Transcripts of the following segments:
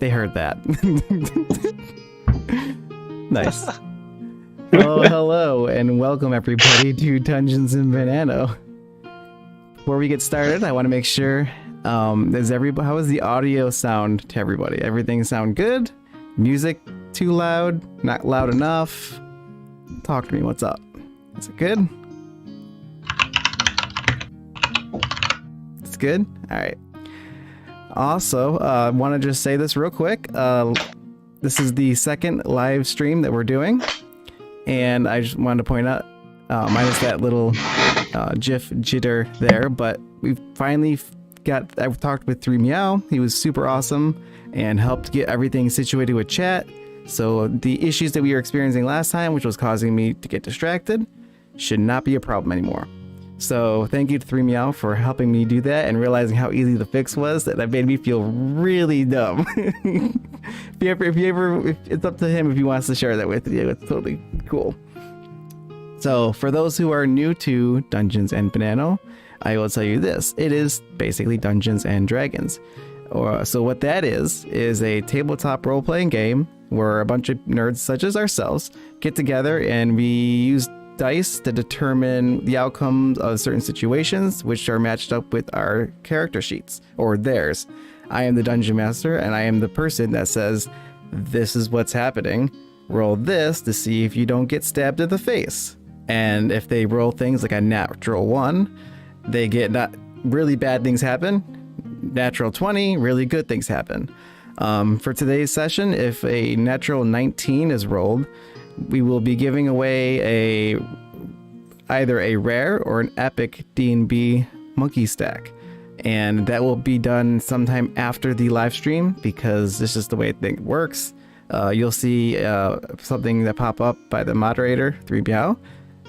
They heard that. Nice. Hello, and welcome everybody to Dungeons Banano. Before we get started, I want to make sure, how is the audio sound to everybody? Everything sound good? Music too loud? Not loud enough? Talk to me, what's up? Is it good? It's good? Alright. Also, I want to just say this real quick. This is the second live stream that we're doing. And I just wanted to point out, minus that little GIF jitter there, but we've finally I've talked with 3Meow. He was super awesome and helped get everything situated with chat. So the issues that we were experiencing last time, which was causing me to get distracted, should not be a problem anymore. So thank you to 3Meow for helping me do that and realizing how easy the fix was. That made me feel really dumb. If it's up to him if he wants to share that with you. It's totally cool. So for those who are new to Dungeons and Banano, I will tell you this: it is basically Dungeons and Dragons. So what that is a tabletop role-playing game where a bunch of nerds such as ourselves get together and we use dice to determine the outcomes of certain situations, which are matched up with our character sheets or theirs. I am the dungeon master, and I am the person that says, this is what's happening. Roll this to see if you don't get stabbed in the face. And if they roll things like a natural 1, they get not really bad things happen. Natural 20, really good things happen. For today's session, if a natural 19 is rolled, we will be giving away either a rare or an epic D&B monkey stack. And that will be done sometime after the live stream because this is the way it works. You'll see something that pop up by the moderator, 3Meow,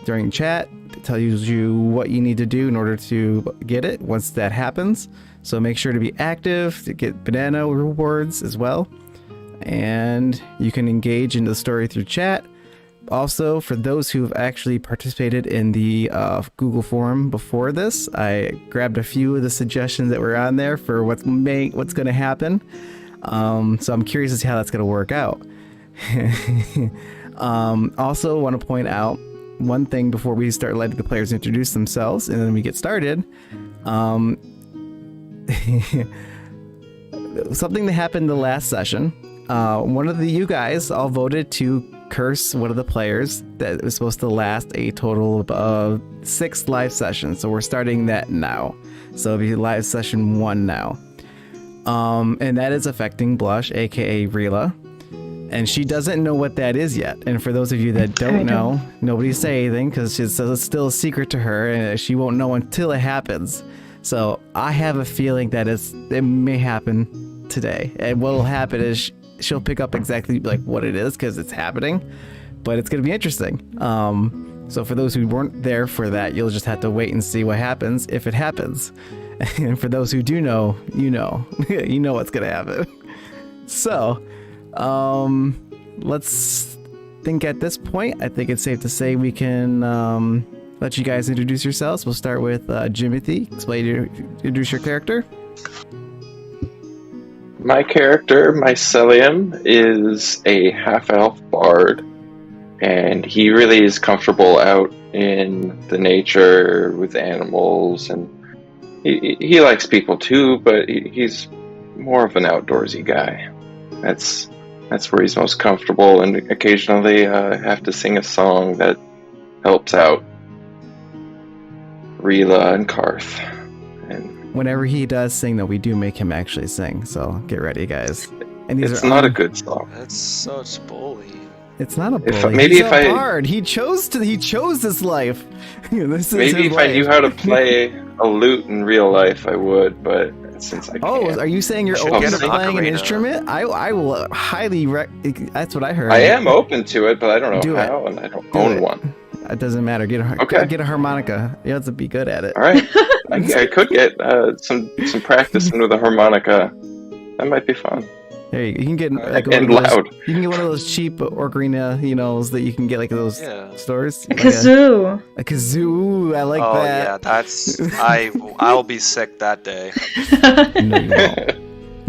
during chat. It tells you what you need to do in order to get it once that happens. So make sure to be active to get banana rewards as well. And you can engage in the story through chat. Also, for those who've actually participated in the Google forum before this, I grabbed a few of the suggestions that were on there for what's going to happen. So I'm curious to see how that's going to work out. Also, want to point out one thing before we start letting the players introduce themselves, and then we get started. Something that happened the last session. One of you guys all voted to curse one of the players that was supposed to last a total of 6 live sessions. So we're starting that now. So it'll be live session 1 now. And that is affecting Blush, aka Rila. And she doesn't know what that is yet. And for those of you that don't know, nobody say anything because it's still a secret to her and she won't know until it happens. So I have a feeling that it may happen today. And what will happen is she'll pick up exactly like what it is because it's happening, but it's going to be interesting. So for those who weren't there for that, you'll just have to wait and see what happens if it happens. And for those who do know, you know what's going to happen. So let's think at this point, I think it's safe to say we can let you guys introduce yourselves. We'll start with Jimothy. Introduce your character. My character, Mycelium, is a half-elf bard, and he really is comfortable out in the nature with animals, and he likes people too, but he's more of an outdoorsy guy. That's where he's most comfortable, and occasionally I have to sing a song that helps out Rila and Karth. Whenever he does sing, though, we do make him actually sing. So get ready, guys. And it's not a good song. That's such bullying. It's not a bully. He's a bard. He chose this life. Maybe if I knew how to play a lute in real life, I would. But since I can't. Oh, are you saying you're open to playing an instrument? I will highly. That's what I heard. I am open to it, but I don't know how, and I don't own one. It doesn't matter. Get a harmonica. You have to be good at it. All right. I could get some practice with a harmonica. That might be fun. There you can get loud. You can get one of those cheap ocarina, that you can get like those stores. A kazoo. A kazoo. I like that. Oh yeah, that's I'll be sick that day. No, you won't.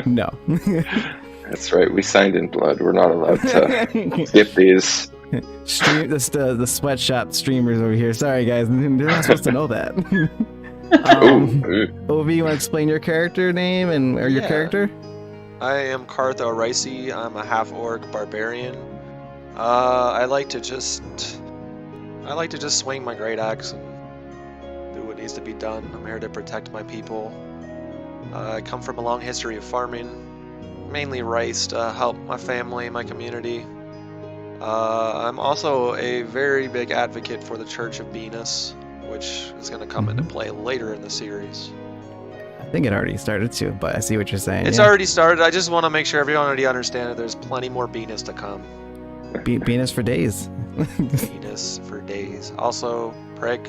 No. That's right. We signed in blood. We're not allowed to skip these. The sweatshop streamers over here. Sorry, guys. They're not supposed to know that. Ovi, you want to explain your character name or your character? I am Cartho Ricey. I'm a half-orc barbarian. I like to just swing my great axe and do what needs to be done. I'm here to protect my people. I come from a long history of farming, mainly rice to help my family, my community. I'm also a very big advocate for the Church of Venus, which is going to come into play later in the series. I think it already started too, but I see what you're saying. It's already started. I just want to make sure everyone already understands that there's plenty more Venus to come. Venus for days. Venus for days. Also, prick.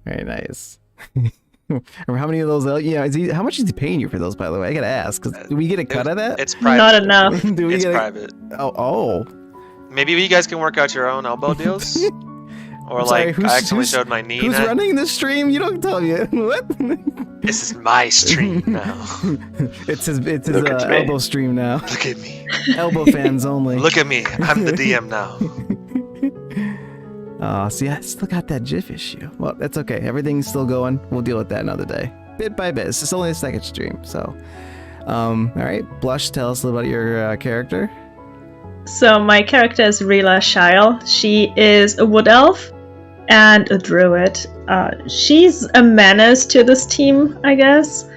Very nice. How many of those? How much is he paying you for those? By the way, I gotta ask. Do we get a cut of that? It's private. Not enough. It's private. Oh. Maybe you guys can work out your own elbow deals. Or Sorry, I actually showed my knee. Who's running the stream? You don't tell me. What? This is my stream now. It's his elbow stream now. Look at me. Elbow fans only. Look at me. I'm the DM now. Oh, see, I still got that GIF issue. Well, that's okay. Everything's still going. We'll deal with that another day. Bit by bit. It's just only a second stream, so. All right, Blush, tell us a little about your character. So my character is Rila Shile. She is a wood elf and a druid. She's a menace to this team, I guess.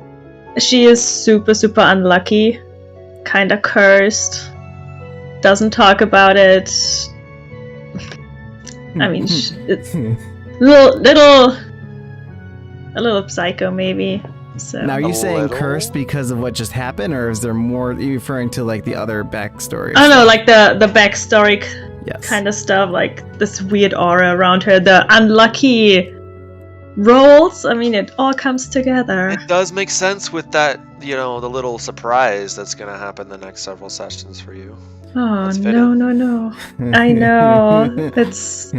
She is super, super unlucky. Kinda cursed. Doesn't talk about it. I mean, it's a little psycho, maybe. So. Now, are you saying cursed because of what just happened, or is there more? Are you referring to like the other backstory? I don't know, like the backstory yes. kind of stuff, like this weird aura around her, the unlucky rolls. I mean, it all comes together. It does make sense with that, the little surprise that's gonna happen the next several sessions for you. Oh, no. I know. It's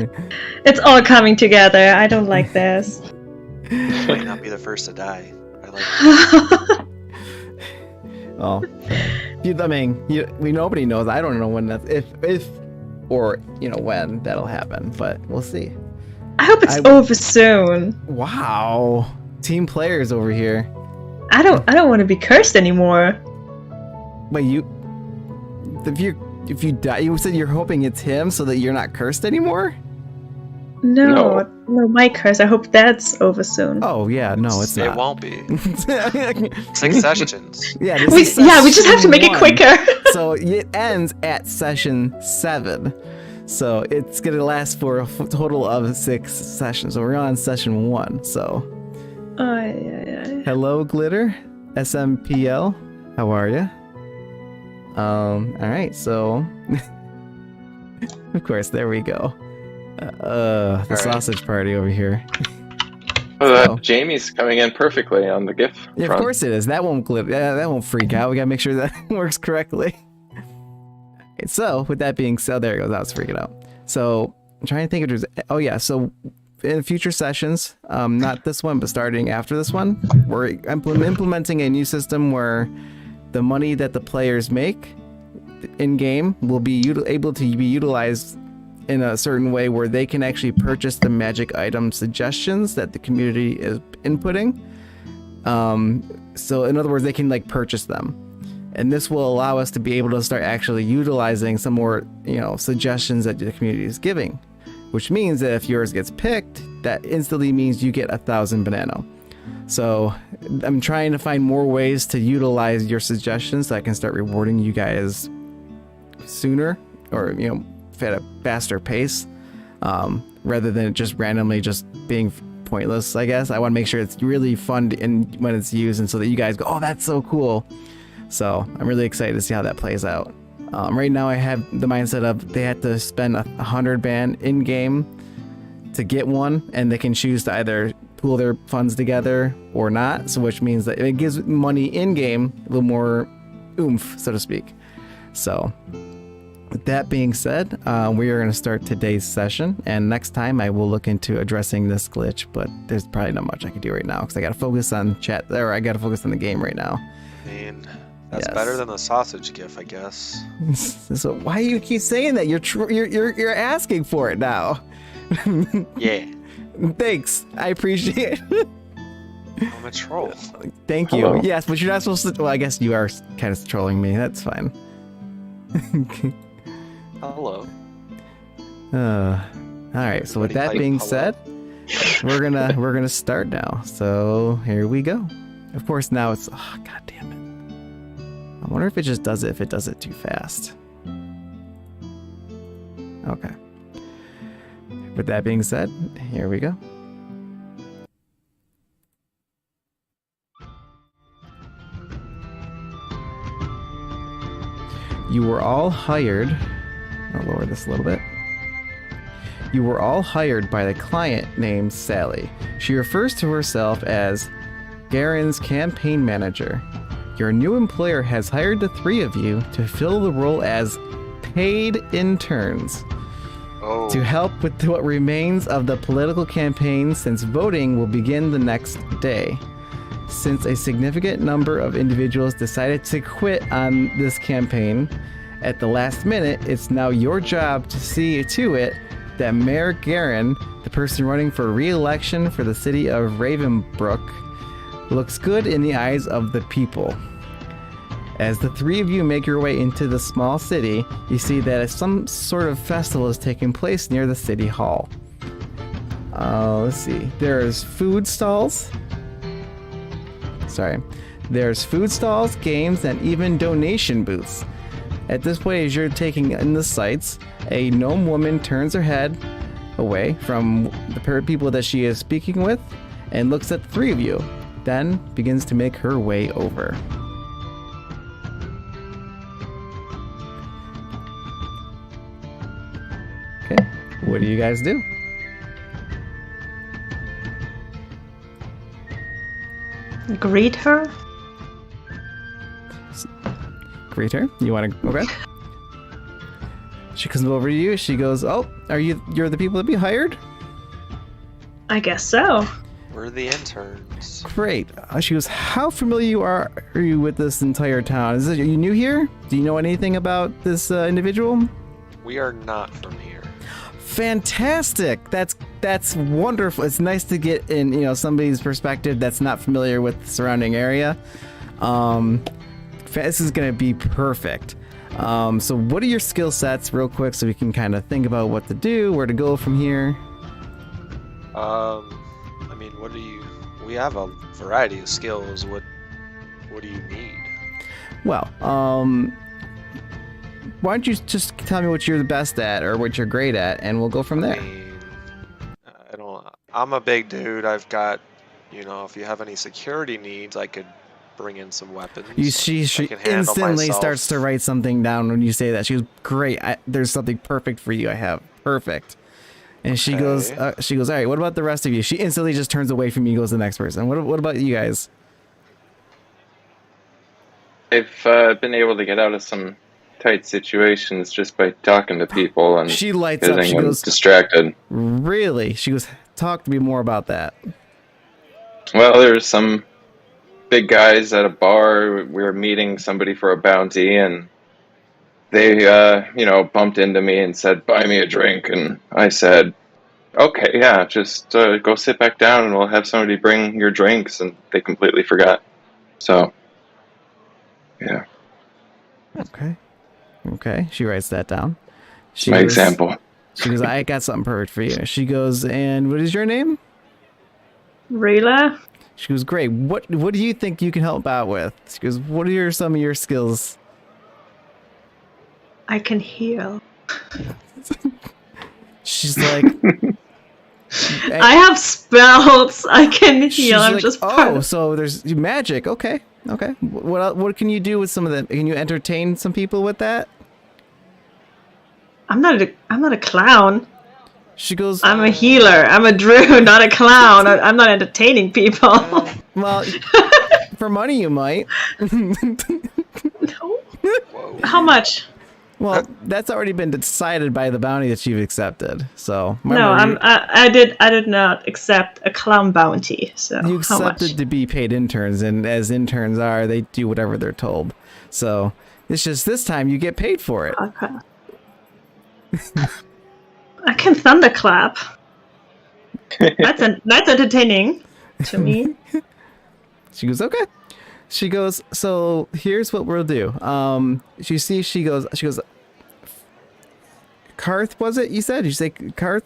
all coming together. I don't like this. You might not be the first to die. I like Well, nobody knows. I don't know when that's if or when that'll happen, but we'll see. I hope it's over soon. Wow, team players over here. I don't want to be cursed anymore. But if you die, you said you're hoping it's him so that you're not cursed anymore? No, my curse. I hope that's over soon. Oh yeah, no, it's not. It won't be. 6 sessions. Yeah, we just have to make it quicker. So it ends at session 7. So it's gonna last for a total of 6 sessions. So we're on session 1. So. Hello, Glitter, SMPL. How are you? All right, so of course, there we go. The sausage party over here. Jamie's coming in perfectly on the GIF front. Yeah, of course it is. That won't that won't freak out. We gotta make sure that works correctly. Okay, so with that being said, there it goes. I was freaking out. So I'm trying to think if there's. Oh yeah. So in future sessions, not this one, but starting after this one, we're implementing a new system where the money that the players make in game will be able to be utilized in a certain way where they can actually purchase the magic item suggestions that the community is inputting. So in other words, they can purchase them, and this will allow us to be able to start actually utilizing some more suggestions that the community is giving, which means that if yours gets picked, that instantly means you get 1,000 Banano. So I'm trying to find more ways to utilize your suggestions so I can start rewarding you guys sooner, or at a faster pace, rather than just randomly just being pointless. I guess I want to make sure it's really fun when it's used, and so that you guys go, oh, that's so cool. So I'm really excited to see how that plays out. Right now I have the mindset of they had to spend 100 ban in game to get one, and they can choose to either pool their funds together or not, so which means that it gives money in game a little more oomph, so to speak. So With that being said, we are going to start today's session, and next time I will look into addressing this glitch, but there's probably not much I can do right now because I got to focus on chat, or I got to focus on the game right now. I mean, that's better than the sausage gif, I guess. So why do you keep saying that? You're asking for it now. Yeah. Thanks, I appreciate it. I'm a troll. Thank you. Hello. Yes, but you're not supposed to. Well, I guess you are kind of trolling me. That's fine. Hello. All right. So with that Everybody being type said, we're gonna start now. So here we go. Of course, now it's god damn it. I wonder if it just does it if it does it too fast. Okay. With that being said, here we go. You were all hired. I'll lower this a little bit. You were all hired by the client named Sally. She refers to herself as Garen's campaign manager. Your new employer has hired the three of you to fill the role as paid interns to help with what remains of the political campaign, since voting will begin the next day. Since a significant number of individuals decided to quit on this campaign at the last minute, it's now your job to see to it that Mayor Garen, the person running for re-election for the city of Ravenbrook, looks good in the eyes of the people. As the three of you make your way into the small city, you see that some sort of festival is taking place near the city hall. Let's see. There's food stalls. There's food stalls, games, and even donation booths. At this point, as you're taking in the sights, a gnome woman turns her head away from the people that she is speaking with and looks at the three of you, then begins to make her way over. Okay, what do you guys do? Greet her? Greet her? You want to? Okay. She comes over to you. She goes, "Oh, you're the people that be hired?" I guess so. We're the interns. Great. She goes, "How familiar are you with this entire town? Are you new here? Do you know anything about this individual?" We are not from here. Fantastic. That's wonderful. It's nice to get in, somebody's perspective that's not familiar with the surrounding area. This is gonna be perfect. So what are your skill sets, real quick, so we can kind of think about what to do, where to go from here? I mean, we have a variety of skills. What do you need? Well, why don't you just tell me what you're the best at or what you're great at, and we'll go from there. I mean, I'm a big dude. I've got, if you have any security needs, I could bring in some weapons. She can handle instantly myself. starts to write something down when you say that. She goes, "Great, there's something perfect for you. I have perfect." And she goes, "All right. What about the rest of you?" She instantly just turns away from you, and goes to the next person. What about you guys? I've been able to get out of some tight situations just by talking to people and She lights up. getting She them goes, distracted. "Really?" She goes, "Talk to me more about that." Well, there's some big guys at a bar. We were meeting somebody for a bounty, and they, bumped into me and said, "Buy me a drink." And I said, "Okay, yeah, just go sit back down and we'll have somebody bring your drinks." And they completely forgot. So, yeah. Okay. She writes that down. My example. She goes, "I got something perfect for you." She goes, "And what is your name?" Rila? She goes, "Great. What do you think you can help out with?" She goes, "What are some of your skills?" I can heal. She's like, I have spells. I can she's heal. I'm like, just part of... so there's magic. Okay. What can you do with some of them? Can you entertain some people with that? I'm not a clown. She goes, I'm a healer. I'm a druid, not a clown. I'm not entertaining people. "Well, for money you might." No. Whoa. How much? Well, that's already been decided by the bounty that you've accepted. So No, remember, I did not accept a clown bounty. So you how much? accepted to be paid interns, and as interns are, they do whatever they're told. So it's just this time you get paid for it. Okay. I can thunderclap. That's entertaining to me. She goes, okay. She goes, so here's what we'll do. She goes, Karth, was it? You said? Did you say Karth?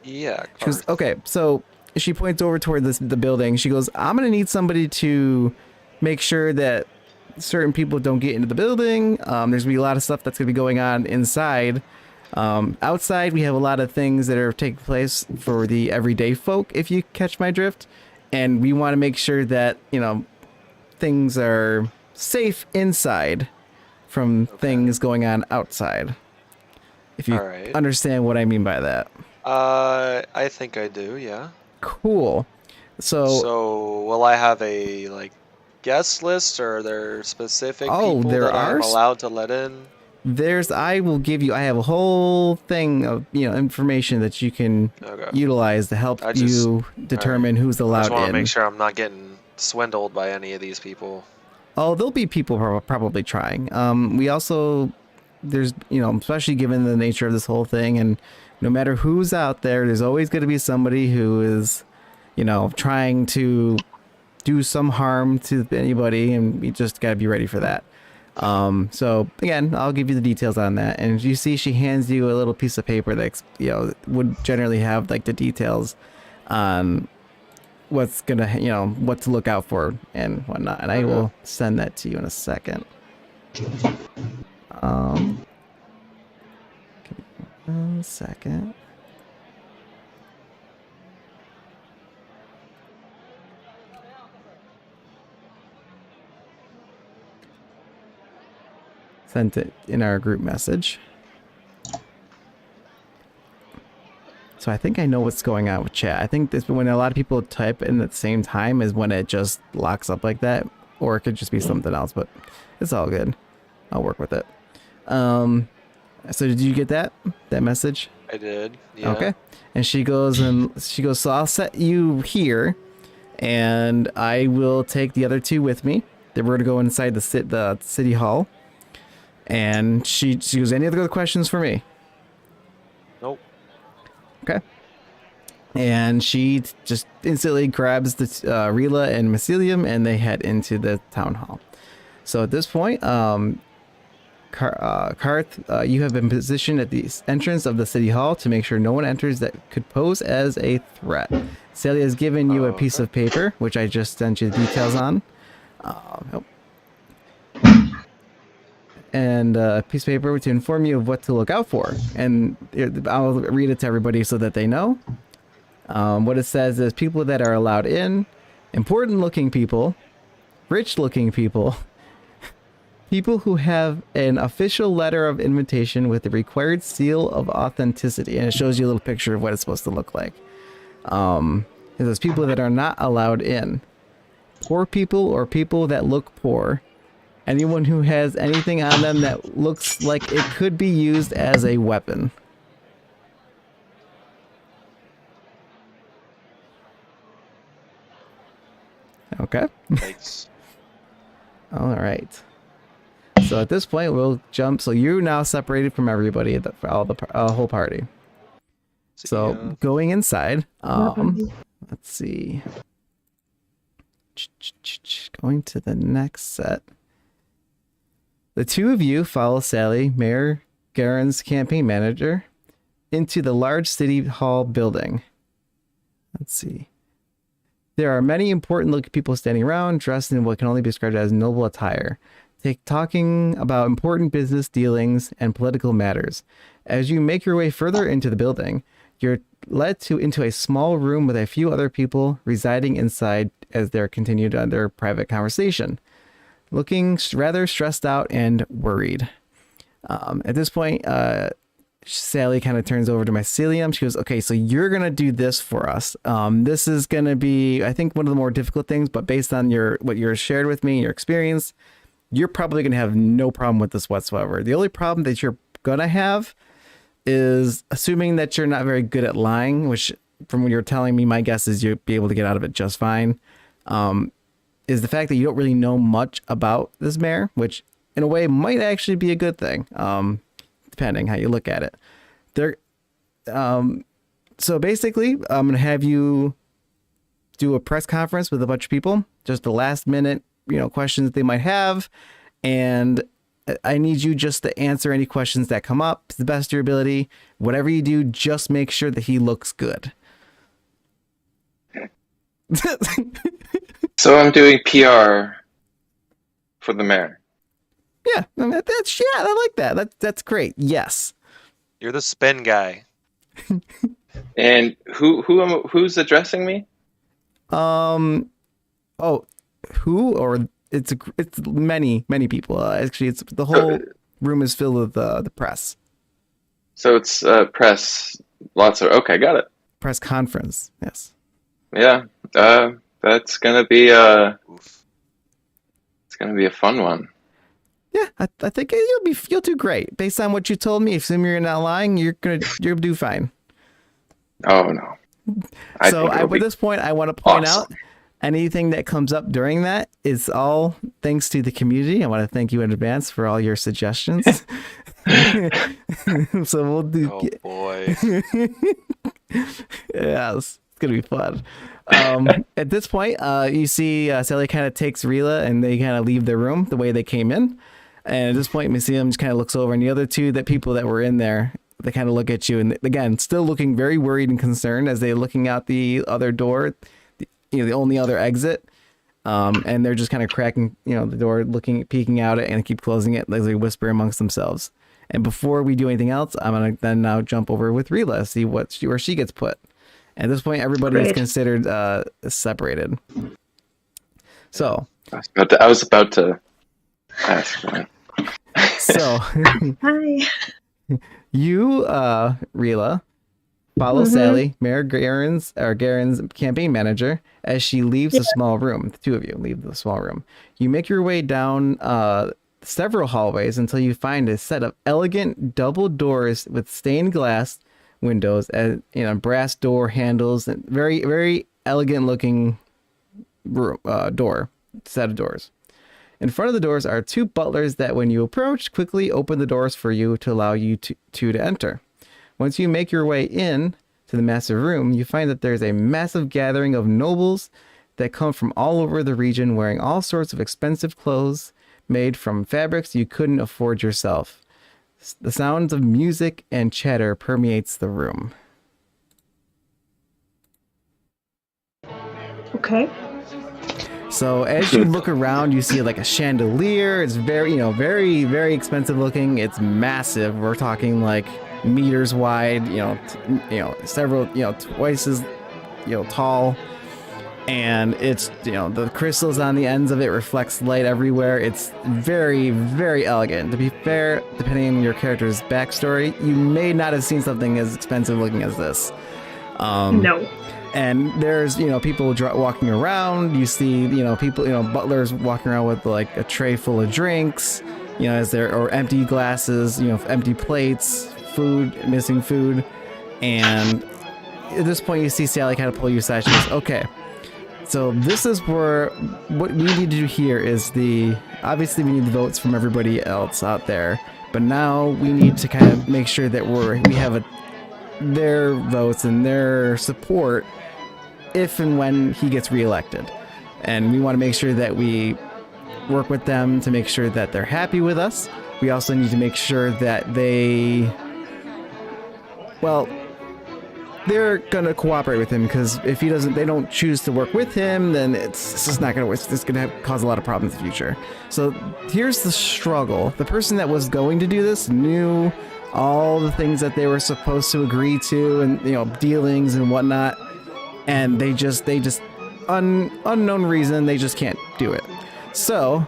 Yeah. She goes, okay. So she points over toward the building. She goes, I'm going to need somebody to make sure that certain people don't get into the building. There's going to be a lot of stuff that's going to be going on inside. Outside, we have a lot of things that are taking place for the everyday folk, if you catch my drift. And we want to make sure that, things are safe inside from things going on outside. If you understand what I mean by that. I think I do, yeah. Cool. So will I have a guest list, or are there specific people there that are I'm allowed to let in? I have a whole thing of information that you can utilize to help you determine who's allowed in. I just want to make sure I'm not getting swindled by any of these people. Oh, there'll be people probably trying. We also, there's, especially given the nature of this whole thing, and no matter who's out there, there's always going to be somebody who is, trying to do some harm to anybody, and we just got to be ready for that. So again, I'll give you the details on that. And you see, she hands you a little piece of paper that, would generally have the details on what's gonna, what to look out for and whatnot. And I will send that to you in a second. Give me 1 second. Sent it in our group message. So I think I know what's going on with chat. I think this, when a lot of people type in at the same time, is when it just locks up like that, or it could just be something else. But it's all good. I'll work with it. So did you get that message? I did. Yeah. Okay. And she goes, so I'll set you here, and I will take the other two with me. Then we're gonna go inside the city hall. And she goes, any other questions for me? Nope. Okay. And she just instantly grabs the Rila and Mycelium, and they head into the town hall. So at this point, Karth, you have been positioned at the entrance of the city hall to make sure no one enters that could pose as a threat. Celia has given you a piece of paper, which I just sent you the details on. And a piece of paper to inform you of what to look out for. And I'll read it to everybody so that they know. What it says is people that are allowed in, important looking people, rich looking people, people who have an official letter of invitation with the required seal of authenticity. And it shows you a little picture of what it's supposed to look like. It says people that are not allowed in. Poor people or people that look poor. Anyone who has anything on them that looks like it could be used as a weapon. Okay. Thanks. All right. So at this point, we'll jump. So you're now separated from everybody, the whole party. So going inside. Let's see. Going to the next set. The two of you follow Sally, Mayor Garen's campaign manager, into the large city hall building. Let's see. There are many important looking people standing around, dressed in what can only be described as noble attire, talking about important business dealings and political matters. As you make your way further into the building, you're led into a small room with a few other people residing inside as they're continued on their private conversation, looking rather stressed out and worried. At this point, Sally kind of turns over to Mycelium. She goes, okay, so you're going to do this for us. This is going to be, I think, one of the more difficult things, but based on what you're shared with me, your experience, you're probably going to have no problem with this whatsoever. The only problem that you're gonna have is, assuming that you're not very good at lying, which from what you're telling me, my guess is you'll be able to get out of it just fine, is the fact that you don't really know much about this mayor, which in a way might actually be a good thing, depending how you look at it. So basically, I'm going to have you do a press conference with a bunch of people, just the last minute, questions that they might have. And I need you just to answer any questions that come up to the best of your ability. Whatever you do, just make sure that he looks good. So I'm doing PR for the mayor. Yeah, I like that. That's great. Yes. You're the spin guy. And who's addressing me? Who or it's many people. Actually, it's the whole room is filled with the press. So it's press. Lots of okay, got it. Press conference. Yes. Yeah. That's gonna be it's gonna be a fun one. Yeah, I think you'll do great based on what you told me. If you're not lying, you're gonna do fine. Oh no. At this point, I want to point awesome. out anything that comes up during that is all thanks to the community. I want to thank you in advance for all your suggestions. So we'll do. Oh boy. Yes, it's gonna be fun. At this point, you see Sally kind of takes Rila and they kind of leave the room the way they came in. And at this point, Museum just kind of looks over, and the other two people that were in there, they kind of look at you, and again, still looking very worried and concerned as they're looking out the other door, the only other exit. And they're just kind of cracking, the door, peeking out and keep closing it as they whisper amongst themselves. And before we do anything else, I'm gonna then now jump over with Rila, see where she gets put. At this point, everybody is considered separated. So I was about to ask that. So Hi. you, Rila, follow Sally, Mayor Garen's campaign manager, as she leaves the small room. The two of you leave the small room. You make your way down several hallways until you find a set of elegant double doors with stained glass windows and brass door handles, and very, very elegant looking set of doors. In front of the doors are two butlers that, when you approach, quickly open the doors for you to allow you to enter. Once you make your way in to the massive room, you find that there's a massive gathering of nobles that come from all over the region, wearing all sorts of expensive clothes made from fabrics you couldn't afford yourself. The sounds of music and chatter permeates the room. Okay. So as you look around, you see like a chandelier. It's very, very, very expensive looking. It's massive. We're talking like meters wide, several, twice as, tall. And it's, the crystals on the ends of it reflects light everywhere. It's very, very elegant. To be fair, depending on your character's backstory, you may not have seen something as expensive looking as this. No. And there's, people walking around. You see, people, butlers walking around with like a tray full of drinks, or empty glasses, empty plates, missing food. And at this point, you see Sally kind of pull you aside. She goes, okay. So this is where what we need to do here is obviously we need the votes from everybody else out there, but now we need to kind of make sure that we have their votes and their support if and when he gets reelected. And we want to make sure that we work with them to make sure that they're happy with us. We also need to make sure that they're gonna cooperate with him, because if they don't choose to work with him, then it's just not gonna work. It's gonna cause a lot of problems in the future. So here's the struggle. The person that was going to do this knew all the things that they were supposed to agree to, and dealings and whatnot, and they just unknown reason, they just can't do it. So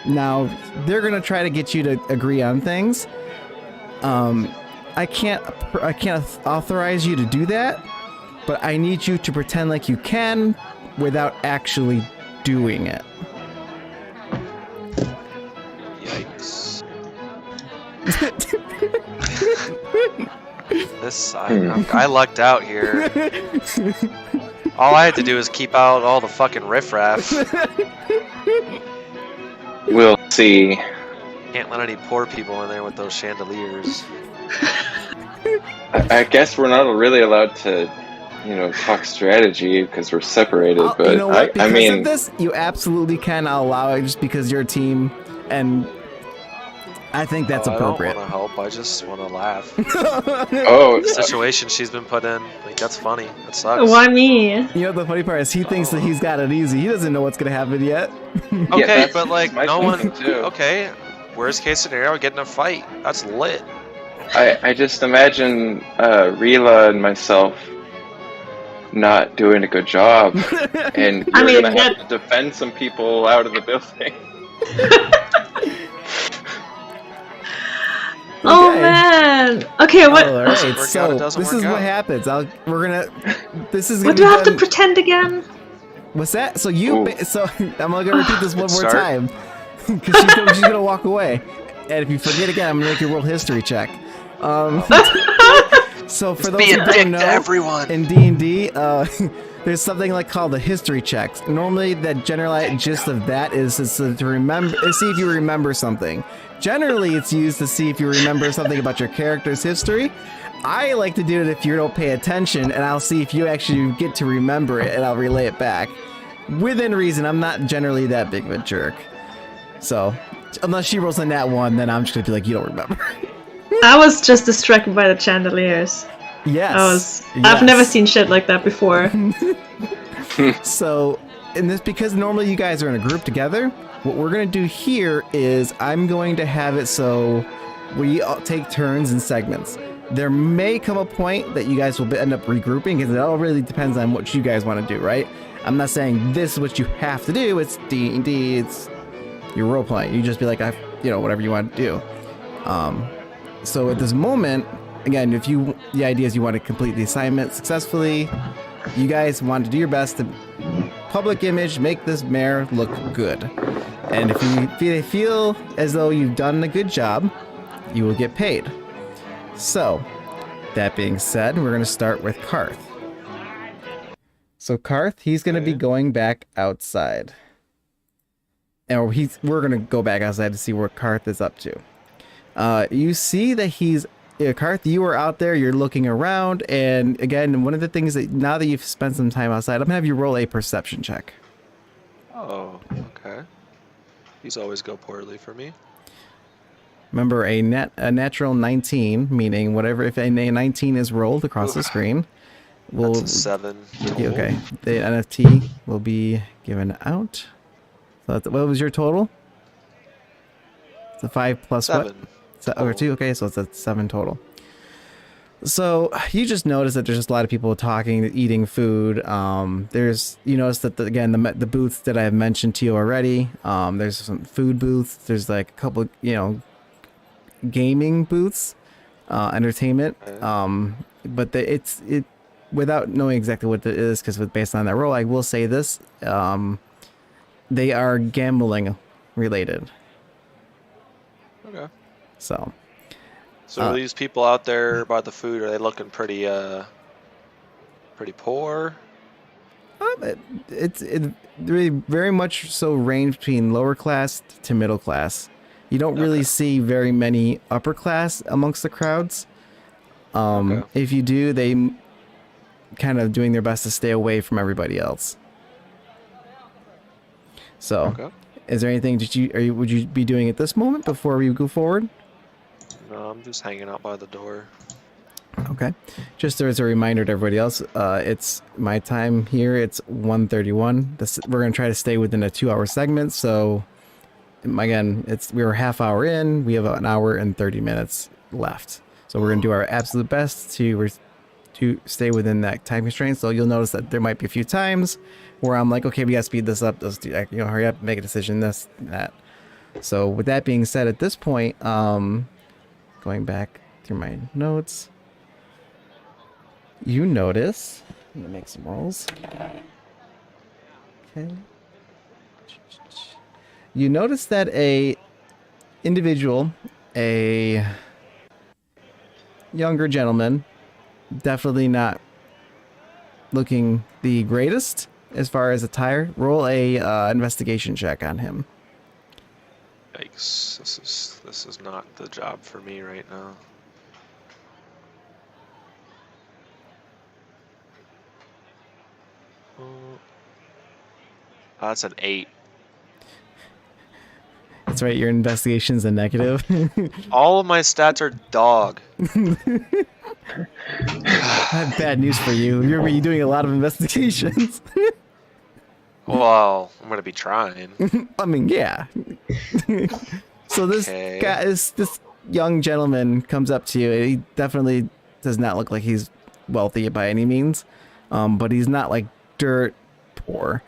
now they're gonna try to get you to agree on things. I can't authorize you to do that, but I need you to pretend like you can without actually doing it. Yikes. I lucked out here. All I had to do is keep out all the fucking riffraff. We'll see. Can't let any poor people in there with those chandeliers. I guess we're not really allowed to, talk strategy because we're separated. But you know what? Because I mean, of this, you absolutely can allow it just because you're a team, and I think that's appropriate. I don't want to help. I just want to laugh. oh, The situation she's been put in, like, that's funny. That sucks. Why me? You know, the funny part is he thinks that he's got it easy. He doesn't know what's gonna happen yet. Okay, that's but like my no one. thinking, too. Okay, worst case scenario, get in a fight. That's lit. I just imagine Rila and myself not doing a good job, and you're gonna have to defend some people out of the building. Oh man. Okay, what? All Doesn't right, work so out, it doesn't this work is what out. happens. This is. What gonna do be I have to done- pretend again? What's that? So Ooh. I'm gonna repeat this one more Start. time because she's gonna walk away, and if you forget again, I'm gonna make you roll history check. So for those Be who a dick don't know, to everyone. in D&D, there's something like called the history checks. Normally, the general gist of that is to remember, see if you remember something. Generally, it's used to see if you remember something about your character's history. I like to do it if you don't pay attention, and I'll see if you actually get to remember it, and I'll relay it back. Within reason, I'm not generally that big of a jerk. So, unless she rolls a nat 1, then I'm just gonna be like, you don't remember. I was just distracted by the chandeliers. Yes. I've never seen shit like that before. So, in this, because normally you guys are in a group together, what we're going to do here is I'm going to have it so we all take turns in segments. There may come a point that you guys will end up regrouping because it all really depends on what you guys want to do, right? I'm not saying this is what you have to do. It's D&D. It's your role playing. You just be like, whatever you want to do. So at this moment, again, the idea is you want to complete the assignment successfully. You guys want to do your best to public image, make this mare look good. And if you feel as though you've done a good job, you will get paid. So, that being said, we're going to start with Karth. So Karth, he's going to be going back outside. And we're going to go back outside to see what Karth is up to. You see that Karth, you are out there, you're looking around, and again, one of the things that now that you've spent some time outside, I'm gonna have you roll a perception check. Oh, okay. These always go poorly for me. Remember, a natural 19, meaning if a 19 is rolled across the screen, That's a 7. okay, the NFT will be given out. So what was your total? It's a 5 plus 7. what? Or 2, okay, so it's a 7 total. So you just notice that there's just a lot of people talking, eating food. You notice that the booths that I have mentioned to you already. There's some food booths. There's like a couple, gaming booths, entertainment. But it's without knowing exactly what it is, because based on that role, I will say this: they are gambling related. Okay. So are these people out there by the food, are they looking pretty poor? It's really very much so range between lower class to middle class. You don't really see very many upper class amongst the crowds. If you do, they kind of doing their best to stay away from everybody else. So, is there anything would you be doing at this moment before we go forward? No, I'm just hanging out by the door. Okay. Just as a reminder to everybody else, it's my time here. It's 1:31. We're going to try to stay within a 2-hour segment. So, again, we're a half hour in. We have an hour and 30 minutes left. So we're going to do our absolute best to stay within that time constraint. So you'll notice that there might be a few times where I'm like, okay, we got to speed this up. Let's do, hurry up, make a decision, this, that. So with that being said, at this point, going back through my notes, you notice, I'm gonna make some rolls. Okay. You notice that a individual a younger gentleman, definitely not looking the greatest as far as attire. Roll a investigation check on him. Yikes! This is not the job for me right now. That's an 8. That's right, your investigation's a negative. All of my stats are dog. I have bad news for you. You're doing a lot of investigations. Well, I'm gonna be trying. I mean, yeah. So this guy, this young gentleman comes up to you. He definitely does not look like he's wealthy by any means, but he's not like dirt poor.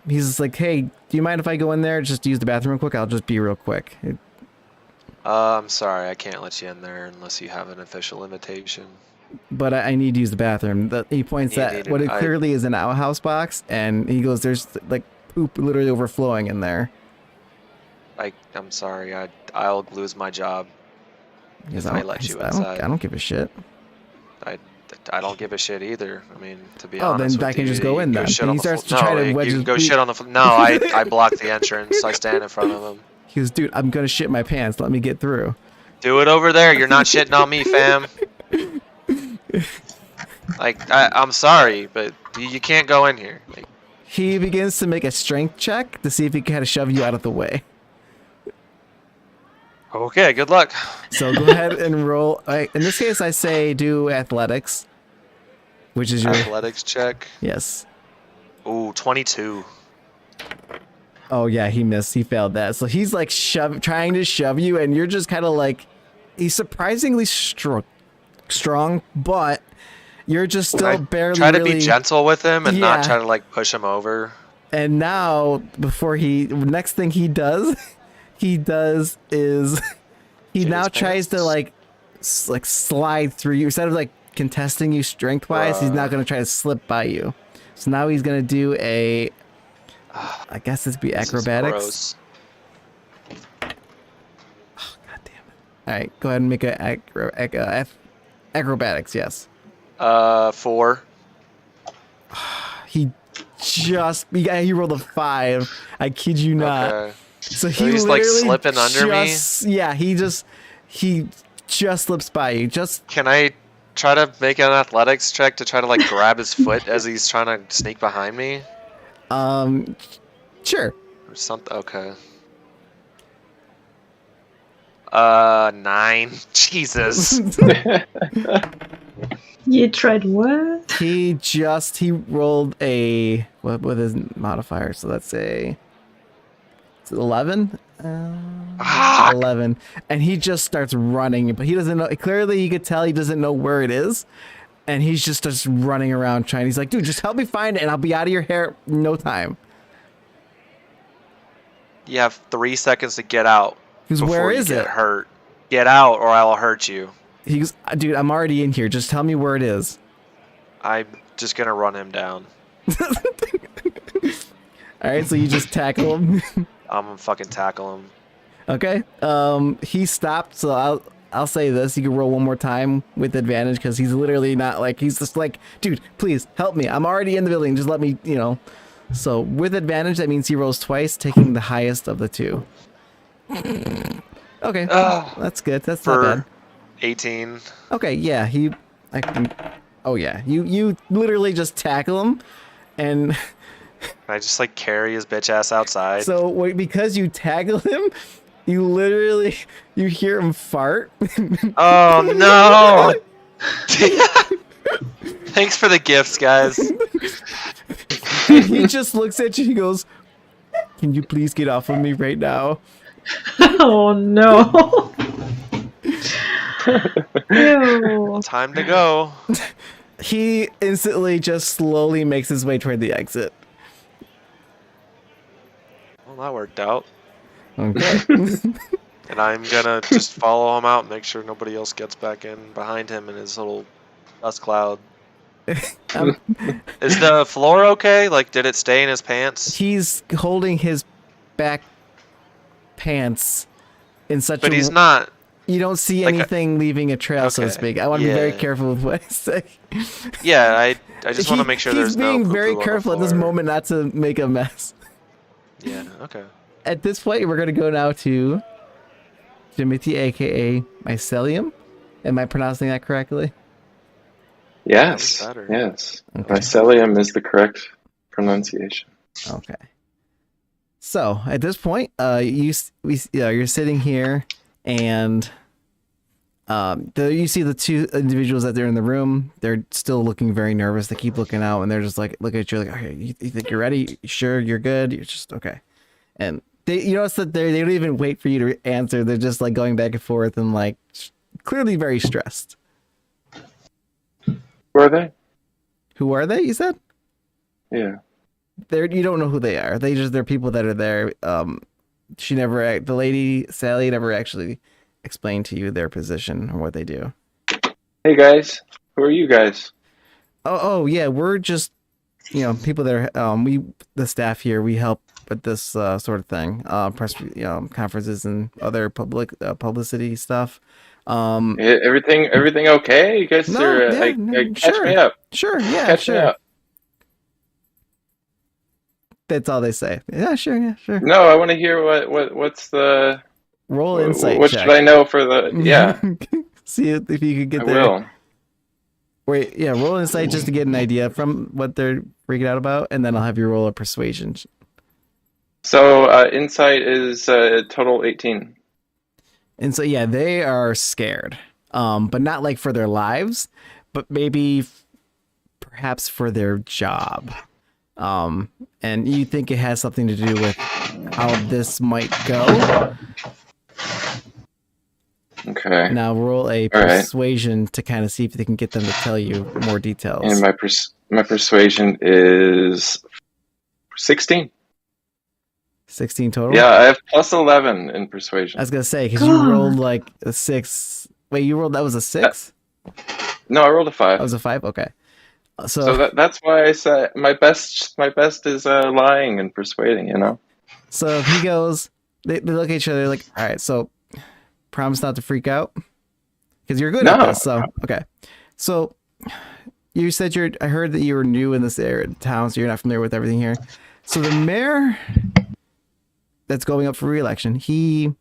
He's just like, hey, do you mind if I go in there just to use the bathroom real quick? I'll just be real quick. I'm sorry, I can't let you in there unless you have an official invitation. But I need to use the bathroom. He points at what it clearly is an outhouse box, and he goes, there's like poop literally overflowing in there. I'm sorry, I'll lose my job if I let you I inside. don't give a shit. I don't give a shit either. I mean, to be honest. honest Then I can just go in then. He starts to try to wedge his go shit on the floor. No, I block the entrance. I stand in front of him. He goes, dude, I'm gonna shit my pants. Let me get through. Do it over there. You're not shitting on me, fam. I'm sorry, but you can't go in here. He begins to make a strength check to see if he can shove you out of the way. Okay, good luck. So go ahead and roll. In this case, I say do athletics, which is your athletics check. Yes. Ooh, 22. Oh yeah, he missed. He failed that. So he's like trying to shove you, and you're just kind of like, he's surprisingly strong, but you're just still barely. Try to be gentle with him and not try to like push him over. And now, next thing he does is he now tries to like slide through you instead of like contesting you strength wise. He's now gonna try to slip by you. So now he's gonna do a, I guess this would be acrobatics. Oh, God damn it! All right, go ahead and make a acrobatics. Yes. 4. He rolled a 5. I kid you not. Okay. So he's like slipping under me? Yeah, he just slips by you. Can I try to make an athletics check to try to like grab his foot as he's trying to sneak behind me? Sure. Or something. Okay. 9. Jesus. You tried what? He rolled a what with his modifier, so let's say it's 11. 11, and he just starts running, but he doesn't know. Clearly, you could tell he doesn't know where it is, and he's just running around trying. He's like, "Dude, just help me find it, and I'll be out of your hair in no time." You have 3 seconds to get out. Because where is it? Hurt. Get out, or I will hurt you. He goes, "Dude, I'm already in here. Just tell me where it is." I'm just gonna run him down. All right, so you just tackle him. I'm gonna fucking tackle him. Okay. He stopped, so I'll say this: you can roll one more time with advantage because he's literally not like, he's just like, "Dude, please help me. I'm already in the building. Just let me, you know." So with advantage, that means he rolls twice, taking the highest of the two. Okay, that's good. That's not bad. 18. Okay, yeah, you literally just tackle him, and I just like carry his bitch ass outside. So because you tackle him, you hear him fart. Oh no! Thanks for the gifts, guys. And he just looks at you. He goes, "Can you please get off of me right now?" Oh no! Ew. Time to go. He instantly just slowly makes his way toward the exit. Well, that worked out. Okay. And I'm gonna just follow him out and make sure nobody else gets back in behind him in his little dust cloud. Is the floor okay? Like, did it stay in his pants? He's holding his back pants in such But a he's not. you don't see like anything leaving a trail, so to Okay, speak. I want to be very yeah. careful with what I say. Yeah, I just want to make sure he's there's no being very poo-poo on the careful at this floor. moment not to make a mess. Yeah. Okay. At this point, we're gonna go now to Jimity, aka Mycelium. Am I pronouncing that correctly? Yes. That was better. Yes. Okay. Mycelium is the correct pronunciation. Okay. So at this point, you're sitting here, and you see the two individuals that are in the room. They're still looking very nervous. They keep looking out, and they're just like looking at you like, "Okay, you think you're ready? You sure you're good? You're just okay." And you notice that they don't even wait for you to answer. They're just like going back and forth and like clearly very stressed. Who are they? Who are they? You said? Yeah. You don't know who they are. They're people that are there. The lady Sally never actually explained to you their position or what they do. Hey guys, who are you guys? Oh yeah, we're just people that are the staff here. We help with this sort of thing, press conferences and other publicity stuff. Everything okay? You guys catch sure. me up. Sure, yeah, Catch sure. me up. That's all they say. Yeah, sure. No, I want to hear what's the Roll insight what check. should I know for the yeah. See if you could get I there. will. Wait, yeah, roll insight just to get an idea from what they're freaking out about, and then I'll have you roll a persuasion. So insight is total 18. And so yeah, they are scared, but not like for their lives, but maybe perhaps for their job. And you think it has something to do with how this might go. Okay. Now roll a persuasion to kind of see if they can get them to tell you more details. And my persuasion is 16. 16 total? Yeah, I have plus 11 in persuasion. I was going to say, because you rolled like a 6. Wait, that was a 6? No, I rolled a 5. That was a 5? Okay. So that's why I said my best is lying and persuading, So he goes, they look at each other like, all right, so promise not to freak out? Because you're good at this, so, okay. So you said I heard that you were new in this area, town, so you're not familiar with everything here. So the mayor that's going up for re-election, they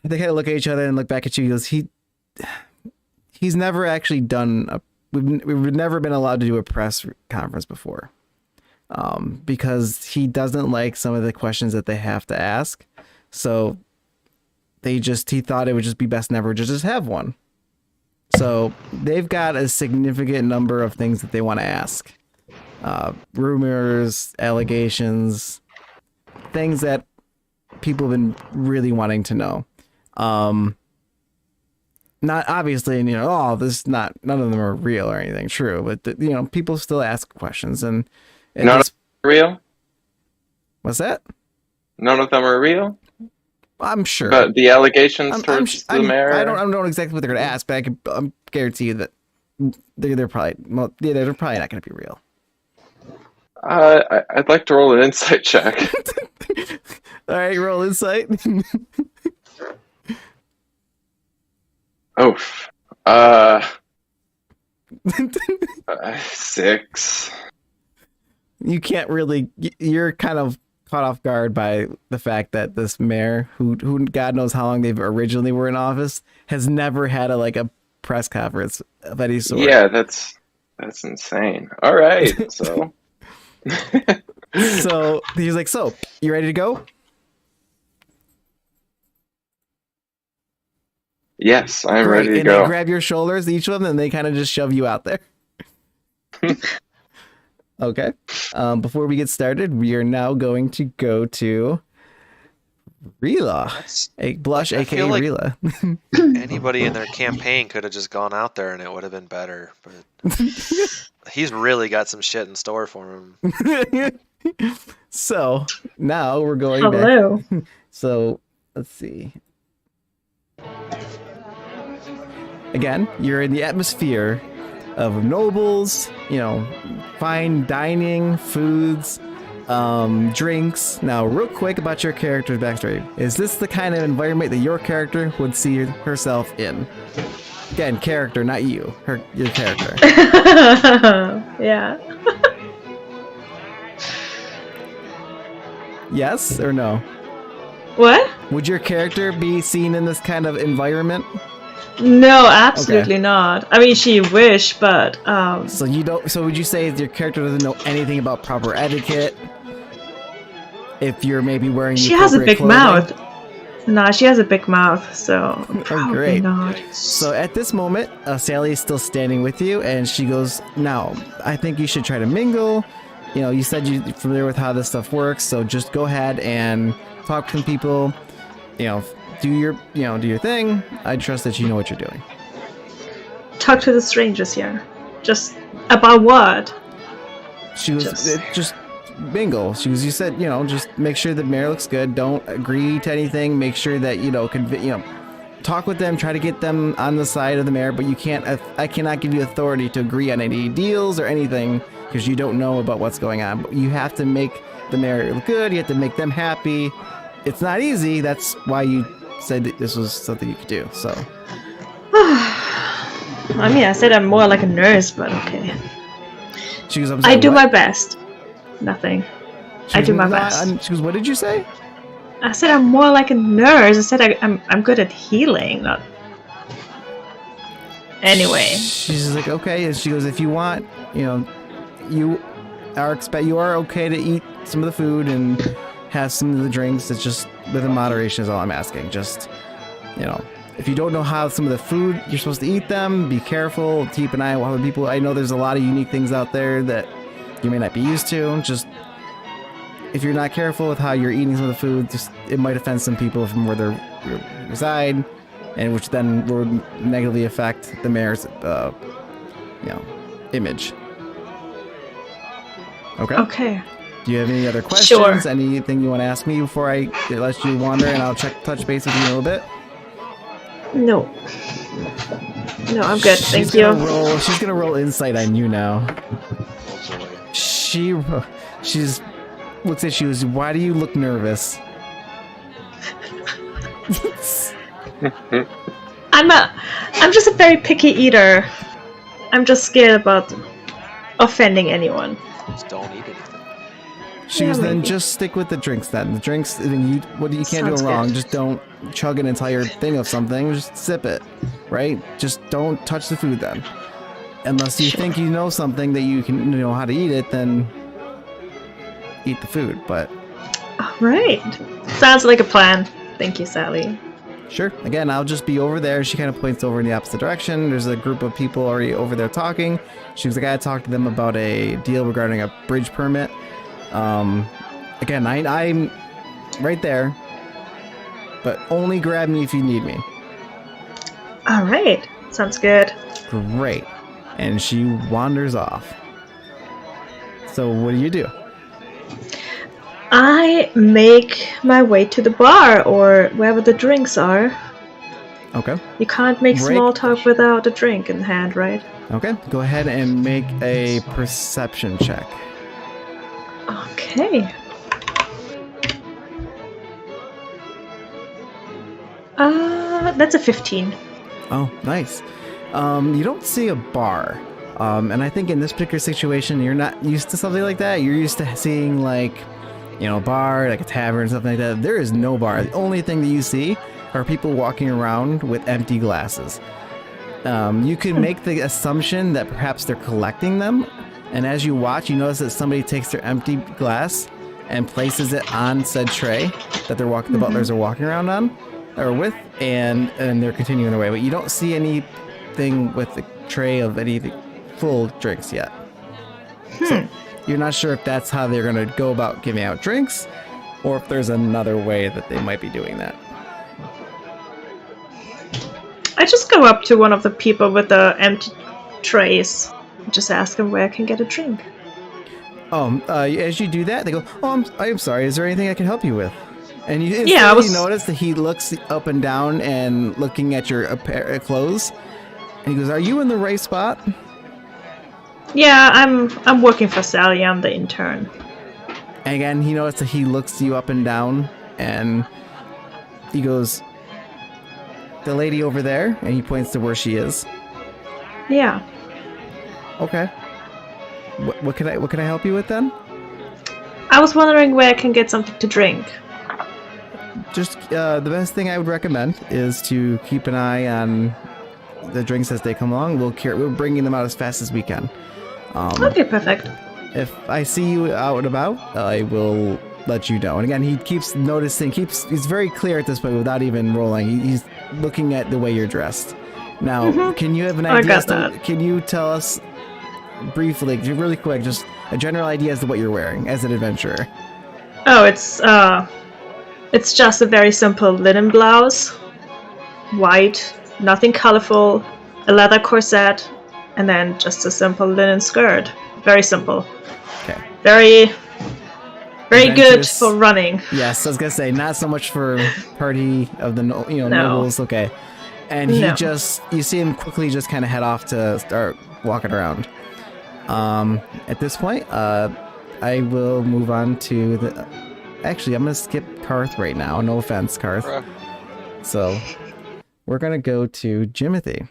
kind of look at each other and look back at you. He goes, he's never actually done we've never been allowed to do a press conference before, because he doesn't like some of the questions that they have to ask. So he thought it would just be best never to just have one. So they've got a significant number of things that they want to ask. Rumors, allegations, things that people have been really wanting to know. Not obviously, none of them are real or anything true, but people still ask questions and none of them are real? What's that? None of them are real? I'm sure. But the allegations towards the mayor? I don't know exactly what they're going to ask, but I guarantee you that they're probably not going to be real. I'd like to roll an insight check. All right, roll insight. Oof. 6. You can't really. You're kind of caught off guard by the fact that this mayor, who God knows how long they've originally were in office, has never had a press conference of any sort. Yeah, that's insane. All right, so. So he's like, "So you ready to go?" Yes, I'm ready to and go. They grab your shoulders, each of them, and they kind of just shove you out there. Okay. Before we get started, we are now going to go to Rila, Blush, aka like Rila. Anybody in their campaign could have just gone out there and it would have been better, but he's really got some shit in store for him. So now we're going Hello. back. So let's see. Again, you're in the atmosphere of nobles, fine dining, foods, drinks. Now, real quick about your character's backstory. Is this the kind of environment that your character would see herself in? Again, character, not you. Your character. Yeah. Yes or no? What? Would your character be seen in this kind of environment? No, absolutely not. I mean, she wish, but So you don't. So would you say your character doesn't know anything about proper etiquette? If you're maybe wearing, she has a big clothing? mouth. Nah, she has a big mouth, so probably great. not. So at this moment, Sally is still standing with you, and she goes, "Now, I think you should try to mingle. You know, you said you're familiar with how this stuff works, so just go ahead and talk to some people. You know, do your thing. I trust that you know what you're doing." Talk to the strangers here. Just about what? She was just mingle. She was. You said, just make sure the mayor looks good. Don't agree to anything. Make sure that talk with them. Try to get them on the side of the mayor. But you can't. I cannot give you authority to agree on any deals or anything because you don't know about what's going on. But you have to make the mayor look good. You have to make them happy. It's not easy. That's why you said that this was something you could do. So. I mean, I said I'm more like a nurse, but okay. She goes, I do my best. Nothing. I do my best. She goes, what did you say? I said I'm more like a nurse. I said I'm good at healing, not. Anyway. She's just like, okay, and she goes, if you want, you are okay to eat some of the food and have some of the drinks. It's just within moderation is all I'm asking. Just, if you don't know how some of the food you're supposed to eat them, be careful. Keep an eye on other people. I know there's a lot of unique things out there that you may not be used to. Just if you're not careful with how you're eating some of the food, it might offend some people from where they reside, and which then will negatively affect the mayor's, image. Okay. Okay. Do you have any other questions? Sure. Anything you want to ask me before I let you wander, and I'll touch base with you in a little bit? No. No, I'm good. Thank you. She's gonna roll insight on you now. She's looks at you. Why do you look nervous? I'm just a very picky eater. I'm just scared about offending Just don't eat anything. She goes, then just stick with the drinks then. The drinks, you can't do wrong. Just don't chug an entire thing of something. Just sip it, right? Just don't touch the food then. Unless you think you know something that you can know how to eat it, then eat the food, but... Alright. Sounds like a plan. Thank you, Sally. Sure. Again, I'll just be over there. She kind of points over in the opposite direction. There's a group of people already over there talking. She was like, I talked to them about a deal regarding a bridge permit. Again, I'm right there, but only grab me if you need me. Alright. Sounds good. Great. And she wanders off. So what do? I make my way to the bar or wherever the drinks are. Okay. You can't make small talk without a drink in hand, right? Okay. Go ahead and make a perception check. Okay. That's a 15. Oh, nice. You don't see a bar. And I think in this particular situation, you're not used to something like that. You're used to seeing a bar, like a tavern, something like that. There is no bar. The only thing that you see are people walking around with empty glasses. You can make the assumption that perhaps they're collecting them. And as you watch, you notice that somebody takes their empty glass and places it on said tray that the butlers are walking around on or with, and they're continuing their way. But you don't see anything with the tray of anything full drinks yet. So you're not sure if that's how they're going to go about giving out drinks, or if there's another way that they might be doing that. I just go up to one of the people with the empty trays. Just ask them where I can get a drink. As you do that, they go, I'm sorry, is there anything I can help you with? And you instantly notice that he looks up and down and looking at your clothes. And he goes, are you in the right spot? Yeah, I'm working for Sally. I'm the intern. And again, he notices that he looks you up and down, and he goes, "The lady over there," and he points to where she is. Yeah. Okay. What can I help you with then? I was wondering where I can get something to drink. Just the best thing I would recommend is to keep an eye on the drinks as they come along. We're bringing them out as fast as we can. Okay, perfect. If I see you out and about, I will let you know. And again, he keeps noticing. He's very clear at this point without even rolling. He's looking at the way you're dressed. Now, can you have an idea? I got that. Can you tell us briefly, really quick, just a general idea as to what you're wearing as an adventurer? Oh, it's just a very simple linen blouse, white, nothing colorful, a leather corset, and then just a simple linen skirt. Very simple. Okay. Very good Adventurous. for running. Yes, I was gonna say not so much for party of the nobles. Okay, and he you see him quickly just kind of head off to start walking around. At this point, I will move on to the. Actually, I'm gonna skip Karth right now. No offense, Karth. So we're gonna go to Jimothy.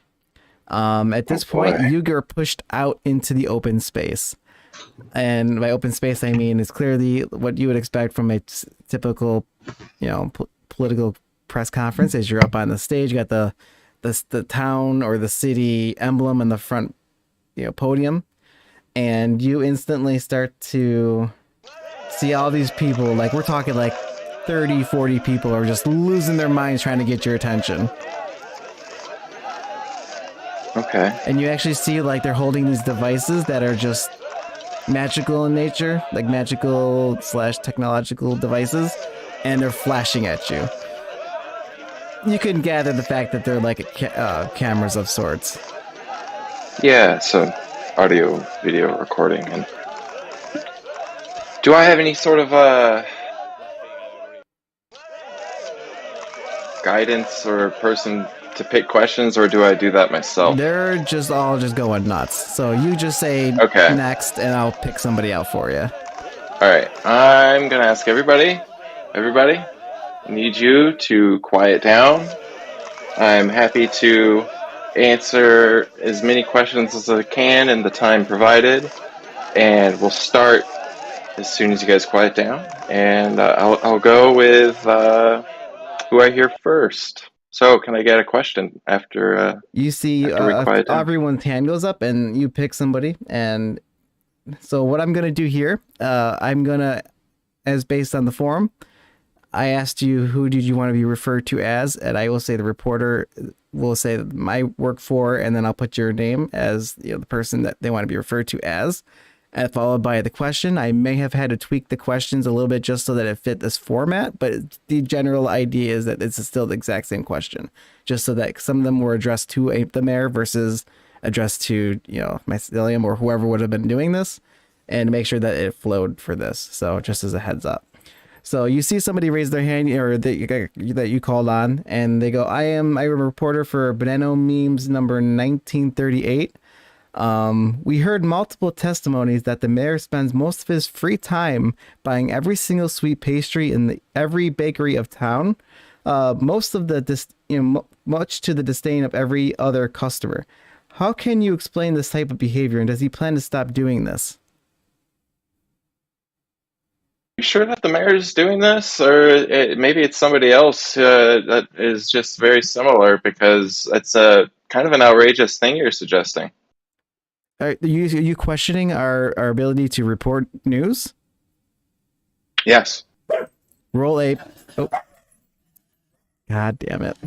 At this point, you get pushed out into the open space. And by open space, I mean it's clearly what you would expect from a typical, political press conference. As you're up on the stage, you got the town or the city emblem in the front, podium, and you instantly start to see all these people. Like we're talking like 30, 40 people are just losing their minds trying to get your attention. Okay. And you actually see like they're holding these devices that are just magical in nature, like magical / technological devices, and they're flashing at you. You can gather the fact that they're like cameras of sorts. Yeah, so audio, video recording. And do I have any sort of guidance or person to pick questions, or do I do that myself? They're just all going nuts. So you just say next, and I'll pick somebody out for you. All right, I'm gonna ask everybody. Everybody, I need you to quiet down. I'm happy to answer as many questions as I can in the time provided, and we'll start as soon as you guys quiet down. And I'll go with who I hear first. So, can I get a question after? You see, everyone's hand goes up, and you pick somebody. And so, what I'm gonna do here, I'm gonna, as based on the forum, I asked you who did you want to be referred to as, and I will say the reporter will say my work for, and then I'll put your name as the person that they want to be referred to as, and followed by the question. I may have had to tweak the questions a little bit just so that it fit this format, but the general idea is that it's still the exact same question, just so that some of them were addressed to the mayor versus addressed to mycelium or whoever would have been doing this, and make sure that it flowed for this. So just as a heads up. So you see somebody raise their hand, or that you called on, and they go, I'm a reporter for Banano Memes number 1938. We heard multiple testimonies that the mayor spends most of his free time buying every single sweet pastry in every bakery of town, much to the disdain of every other customer. How can you explain this type of behavior, and does he plan to stop doing this? You sure that the mayor is doing this, or maybe it's somebody else that is just very similar? Because it's a kind of an outrageous thing you're suggesting. Are you questioning our ability to report news? Yes. Roll a... Oh. God damn it.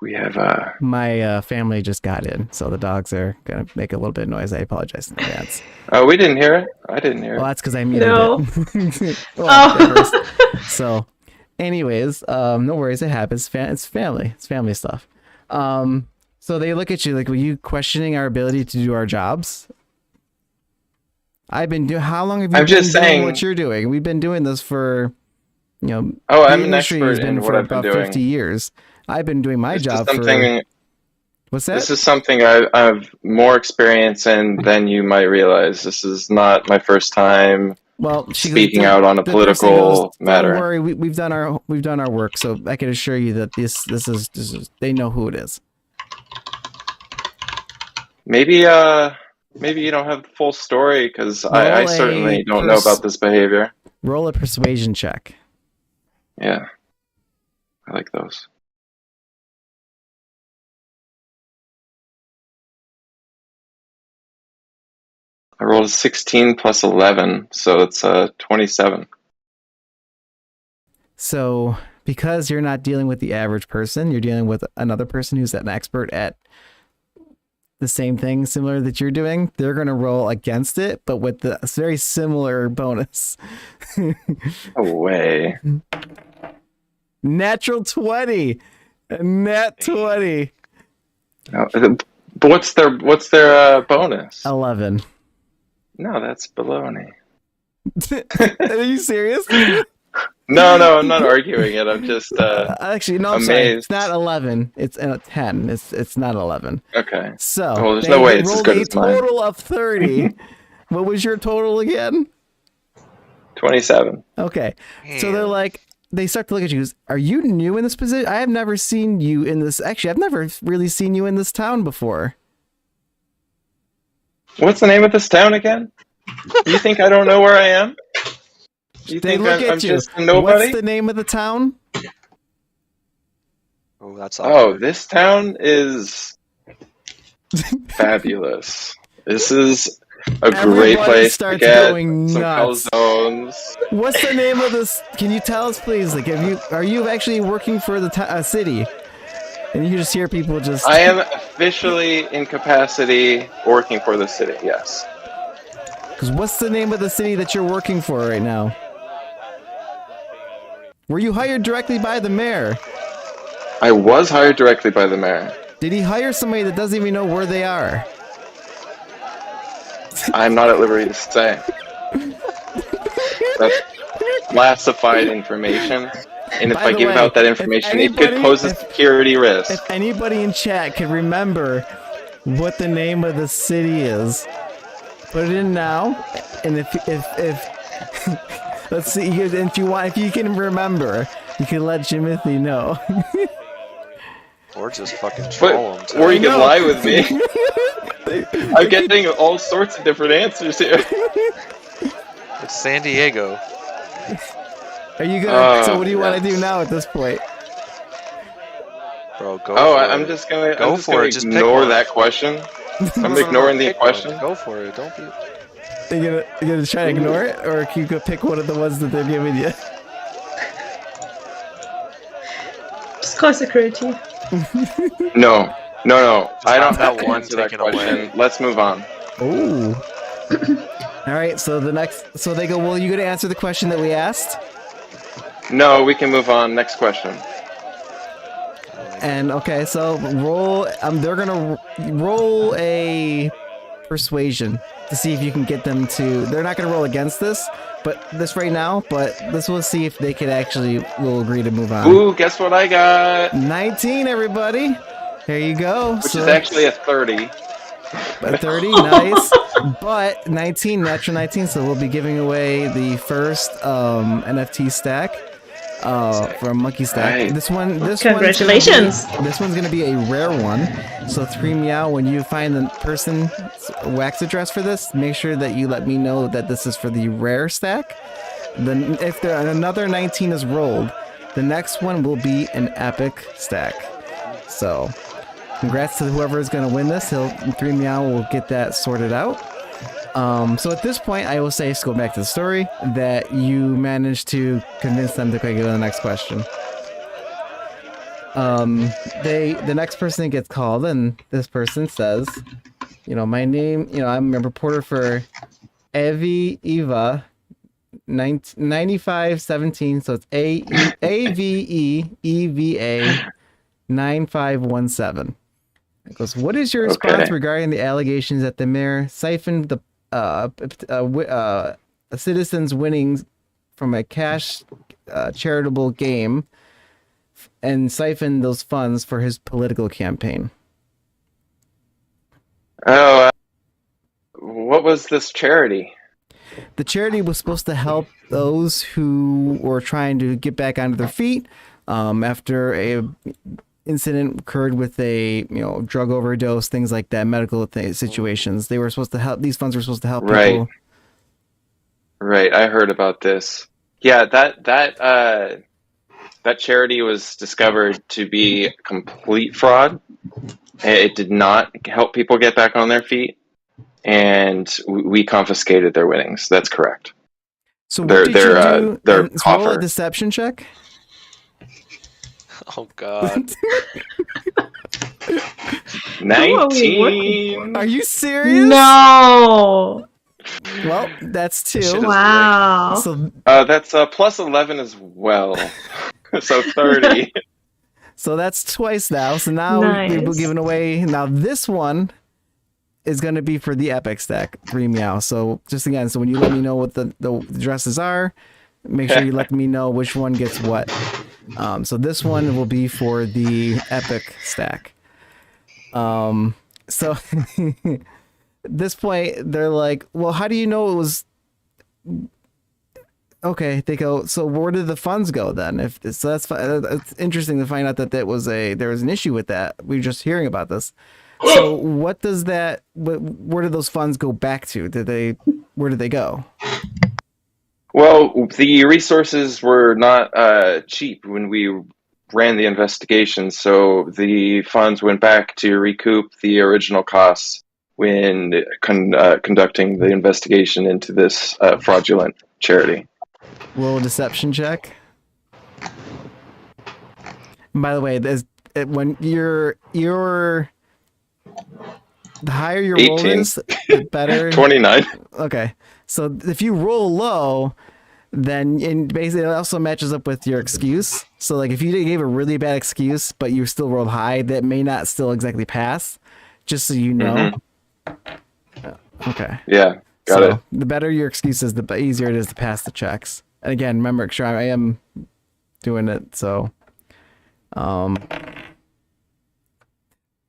We have my family just got in, so the dogs are gonna make a little bit of noise. I apologize in advance. Oh, we didn't hear it. I didn't hear it. Well, that's because I muted it. So, anyways, no worries. It happens. It's family. It's family stuff. So they look at you like, were you questioning our ability to do our jobs? I've been doing. How long have you been doing what you're doing? We've been doing this for I'm an industry expert has been in for what I've been about doing. 50 years. I've been doing my job for. What's that? This is something I've more experience in than you might realize. This is not my first time speaking out on a political matter. Don't worry, we've done our work, so I can assure you that this is they know who it is. Maybe you don't have the full story, because I certainly don't know about this behavior. Roll a persuasion check. Yeah, I like those. I rolled a 16 plus 11, so it's 27. So, because you're not dealing with the average person, you're dealing with another person who's an expert at the same thing similar that you're doing, they're going to roll against it, but with the very similar bonus. No way. Natural 20. Nat 20. But what's their bonus? 11. No, that's baloney. Are you serious? No, I'm not arguing it. I'm just actually no. I'm amazed. sorry. It's not 11. It's 10. It's not 11. Okay. So there's no way it's as good as mine. Total of 30. What was your total again? 27. Okay. So they're like, they start to look at you. Are you new in this position? I have never seen you in this. Actually, I've never really seen you in this town before. What's the name of this town again? You think I don't know where I am? You think I'm just a nobody? What's the name of the town? Oh, that's awkward. This town is fabulous. This is a great place to get some calzones. What's the name of this? Can you tell us, please? Like, are you actually working for the city? And you just hear people just... I am officially in capacity working for the city, yes. Because what's the name of the city that you're working for right now? Were you hired directly by the mayor? I was hired directly by the mayor. Did he hire somebody that doesn't even know where they are? I'm not at liberty to say. That's classified information. And if I give out that information, it could pose a security risk. If anybody in chat can remember what the name of the city is, put it in now. And if let's see, if you can remember, you can let Jimothy know. Or just fucking troll him. Or you can lie with me. I'm getting all sorts of different answers here. It's San Diego. Are you gonna? So what do you want to do now at this point? Bro, go for it. I'm just gonna Just ignore that question. I'm ignoring the question. Go for it. Don't be. You gonna try to ignore it, or can you go pick one of the ones that they're giving you? Just call security. No. I don't have that to answer that question. Let's move on. Oh. All right. So they go. Well, you gonna answer the question that we asked? No, we can move on. Next question. And okay, so roll. They're gonna roll a persuasion to see if you can get them to. They're not gonna roll against this, but this right now. But this will see if they could will agree to move on. Ooh, guess what I got? 19, everybody. There you go. Which is actually a 30. A 30, nice. But 19, natural 19. So we'll be giving away the first NFT stack. From Monkey Stack. Right. This Congratulations. This one's gonna be a rare one. So 3 meow, when you find the person's wax address for this, make sure that you let me know that this is for the rare stack. Then if another 19 is rolled, the next one will be an epic stack. So congrats to whoever is gonna win this. 3 meow will get that sorted out. So at this point, I will say, let's go back to the story, that you managed to convince them to go to the next question. The next person gets called, and this person says, my name, I'm a reporter for Eva 9517, so it's AVEEVA 9517. It goes, what is your response regarding the allegations that the mayor siphoned a citizen's winnings from a cash charitable game and siphoned those funds for his political campaign. Oh, what was this charity? The charity was supposed to help those who were trying to get back onto their feet after a incident occurred with a drug overdose, things like that, medical situations. They were supposed to help. These funds were supposed to help people. Right. I heard about this. Yeah, that charity was discovered to be a complete fraud. It did not help people get back on their feet, and we confiscated their winnings. That's correct. So what did you do? Their Roll a deception check. Oh God. 19. Are you serious? No. Well, that's Shit is 2. Wow. So that's plus 11 as well. So 30. so that's twice now. So now we're Nice. giving away. Now this one is going to be for the epic stack, 3 meow. So just again, so when you let me know what the dresses are, make sure you let me know which one gets what. So this one will be for the epic stack. So at this point, they're like, well, how do you know it was... Okay, they go, so where did the funds go then? So that's it's interesting to find out that there was an issue with that. We were just hearing about this. So what does that... Where did those funds go back to? Where did they go? Well, the resources were not cheap when we ran the investigation, so the funds went back to recoup the original costs when conducting the investigation into this fraudulent charity. Roll a deception check. And by the way, when the higher your 18. roll is, the better. 29. Okay, so if you roll low, then basically it also matches up with your excuse. So like if you gave a really bad excuse, but you still rolled high, that may not still exactly pass. Just so you know. Mm-hmm. Okay. Yeah, got it. The better your excuse is, the easier it is to pass the checks. And again, remember, I am doing it, so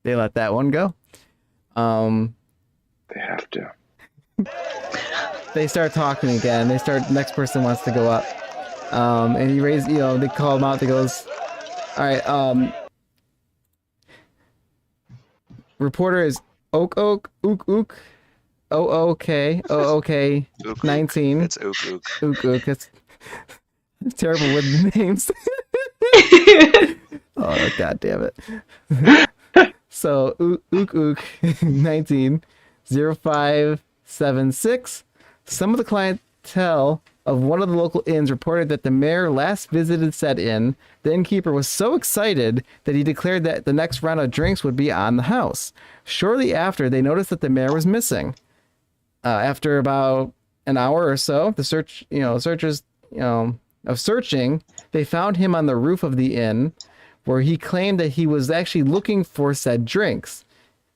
they let that one go. They have to. They start talking again. Next person wants to go up. And he raised, they call him out. He goes, all right, reporter is ook, ook, 19. It's ook. Ook. It's terrible with the names. Oh, God damn it. So, ook, 19, 0576. Some of the clientele of one of the local inns reported that the mayor last visited said inn. The innkeeper was so excited that he declared that the next round of drinks would be on the house. Shortly after, they noticed that the mayor was missing. After about an hour or so, the searchers of searching, they found him on the roof of the inn, where he claimed that he was actually looking for said drinks.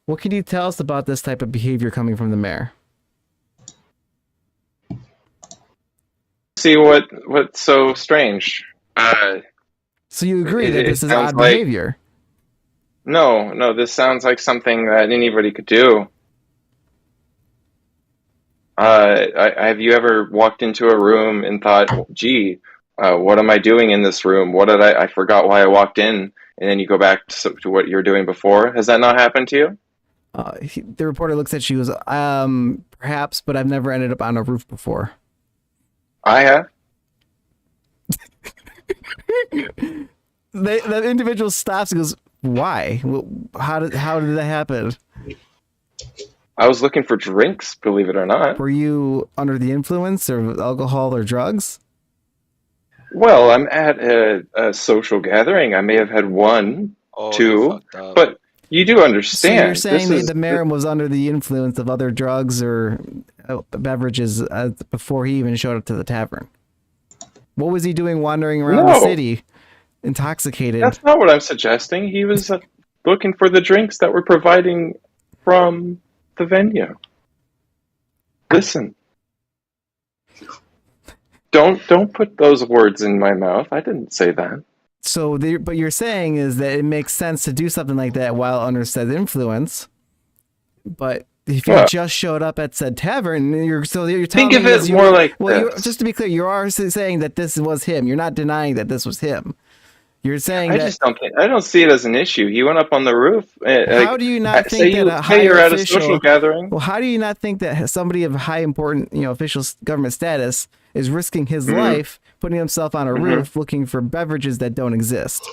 What can you tell us about this type of behavior coming from the mayor? See what's so strange? So you agree that this is odd like, behavior? No, this sounds like something that anybody could do. Have you ever walked into a room and thought, gee, what am I doing in this room? I forgot why I walked in, and then you go back to what you were doing before? Has that not happened to you? The reporter looks at you as, perhaps, but I've never ended up on a roof before. I have. The individual stops and goes, why? How did that happen? I was looking for drinks, believe it or not. Were you under the influence of alcohol or drugs? Well, I'm at a social gathering. I may have had one, two, but you do understand. So you're saying the mayor was under the influence of other drugs or beverages before he even showed up to the tavern? What was he doing wandering around the city, intoxicated? That's not what I'm suggesting. He was looking for the drinks that were providing from the venue. Listen. Don't put those words in my mouth. I didn't say that. So, but you're saying is that it makes sense to do something like that while under said influence. But if you just showed up at said tavern, you're telling Think me of it more like this. Just to be clear, you are saying that this was him. You're not denying that this was him. You're saying I that. just don't think. I don't see it as an issue. He went up on the roof. How do you not think that a high you're official? At a social gathering. Well, how do you not think that somebody of high important, official government status is risking his life, putting himself on a roof, looking for beverages that don't exist?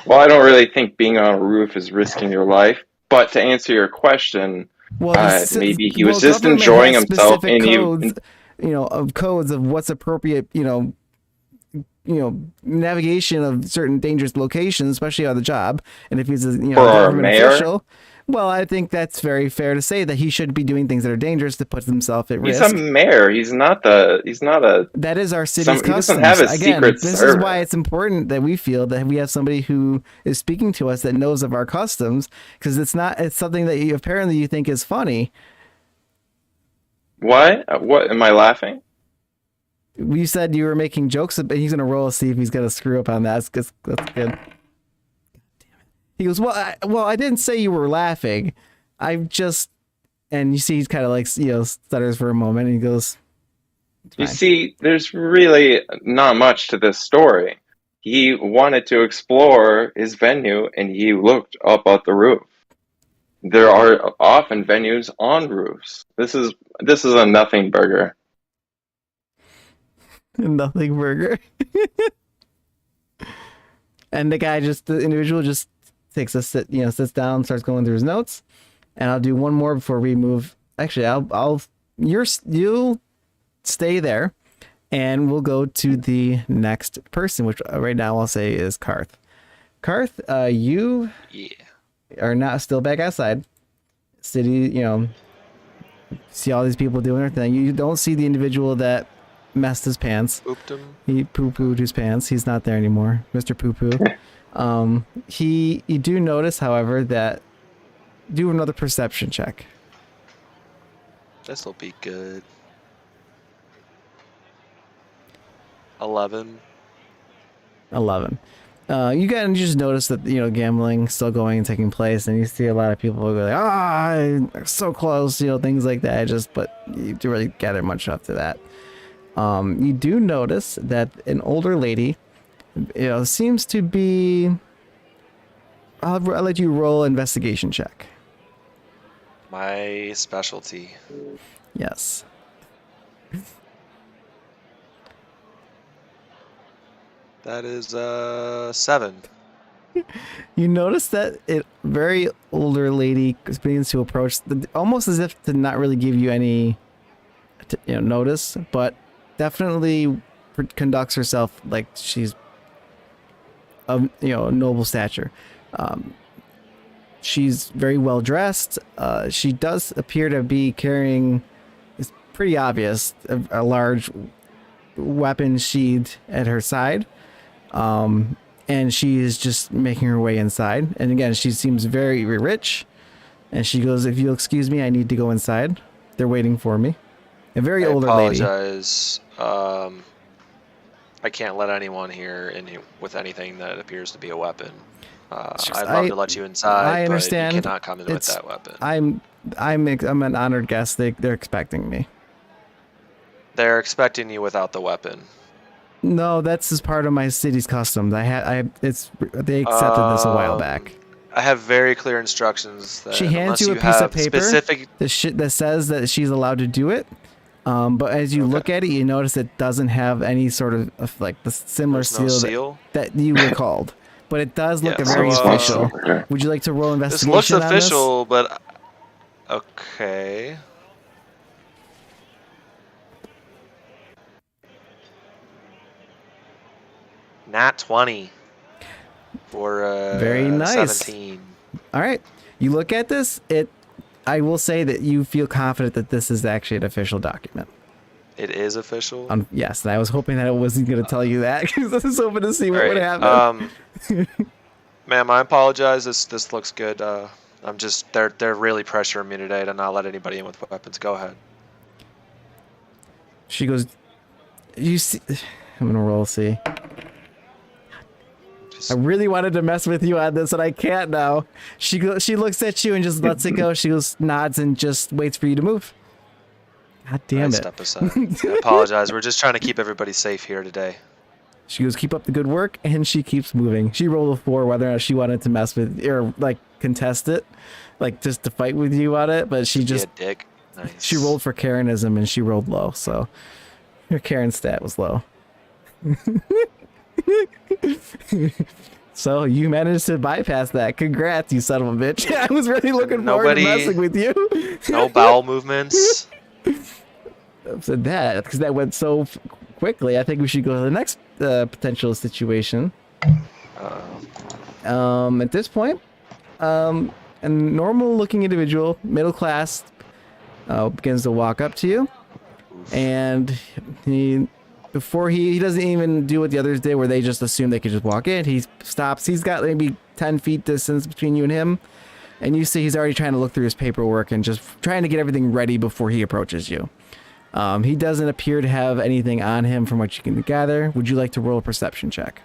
Well, I don't really think being on a roof is risking your life. But to answer your question, maybe he was just enjoying himself, and codes, of codes of what's appropriate, navigation of certain dangerous locations, especially on the job. And if he's a government official, well, I think that's very fair to say that he should be doing things that are dangerous to put himself at risk. He's a mayor. He's not a. That is our city's customs. He doesn't have a secret this service. is why it's important that we feel that we have somebody who is speaking to us that knows of our customs, because it's something that apparently you think is funny. What? What? Am I laughing? You said you were making jokes, but he's gonna roll to see if he's gonna screw up on that. That's good. He goes, well, I didn't say you were laughing. I just, and you see he's kind of like, stutters for a moment, and he goes, you see, there's really not much to this story. He wanted to explore his venue, and he looked up at the roof. There are often venues on roofs. This is a nothing burger. Nothing burger. And the individual just takes a sit, sits down, starts going through his notes, and I'll do one more before we move. Actually, you'll stay there, and we'll go to the next person, which right now I'll say is Karth. Karth, you are not still back outside. City, see all these people doing their thing. You don't see the individual that messed his pants. Pooped him. He poo-pooed his pants. He's not there anymore, Mr. Poo-poo. You do notice, however, that do another perception check. This'll be good. 11. You just notice that gambling still going and taking place, and you see a lot of people go like, so close, things like that. But you don't really gather much after that. You do notice that an older lady, seems to be. I'll let you roll investigation check. My specialty. Yes. That is 7. You notice that very older lady begins to approach, almost as if to not really give you any, notice, but definitely conducts herself like she's of noble stature. She's very well dressed. She does appear to be carrying, it's pretty obvious, a large weapon sheathed at her side. And she is just making her way inside. And again, she seems very rich. And she goes, "If you'll excuse me, I need to go inside. They're waiting for me." A very older lady. I apologize. I can't let anyone here with anything that appears to be a weapon. I'd love to let you inside. I understand. But you cannot come in with that weapon. I'm an honored guest. They're expecting me. They're expecting you without the weapon. No, that's just part of my city's customs. They accepted this a while back. I have very clear instructions. That she hands you a piece of paper that says that she's allowed to do it. But as you look at it, you notice it doesn't have any sort of like the similar seal that you recalled. But it does look very official. Would you like to roll investigation? This looks official, but okay. Nat 20 for very nice. 17. All right, you look at this. I will say that you feel confident that this is actually an official document. It is official? Yes, and I was hoping that it wasn't going to tell you that because I was hoping to see what would happen. Ma'am, I apologize. This looks good. I'm just they're really pressuring me today to not let anybody in with weapons. Go ahead. She goes, You see, I'm gonna roll. See, Just, I really wanted to mess with you on this, and I can't now. She looks at you and just lets it go. She goes, nods, and just waits for you to move. God damn I it. step aside. I apologize. We're just trying to keep everybody safe here today. She goes, keep up the good work, and she keeps moving. She rolled a 4 whether or not she wanted to mess with, or like contest it, like just to fight with you on it, but she just, Be a dick. Nice. she rolled for Karenism and she rolled low, so her Karen stat was low. So you managed to bypass that. Congrats, you son of a bitch. I was really looking forward to messing with you. No bowel movements. Said that because that went so quickly. I think we should go to the next potential situation. At this point, a normal-looking individual, middle class, begins to walk up to you, and he doesn't even do what the others did, where they just assume they could just walk in. He stops. He's got maybe 10 feet distance between you and him, and you see he's already trying to look through his paperwork and just trying to get everything ready before he approaches you. He doesn't appear to have anything on him from what you can gather. Would you like to roll a perception check?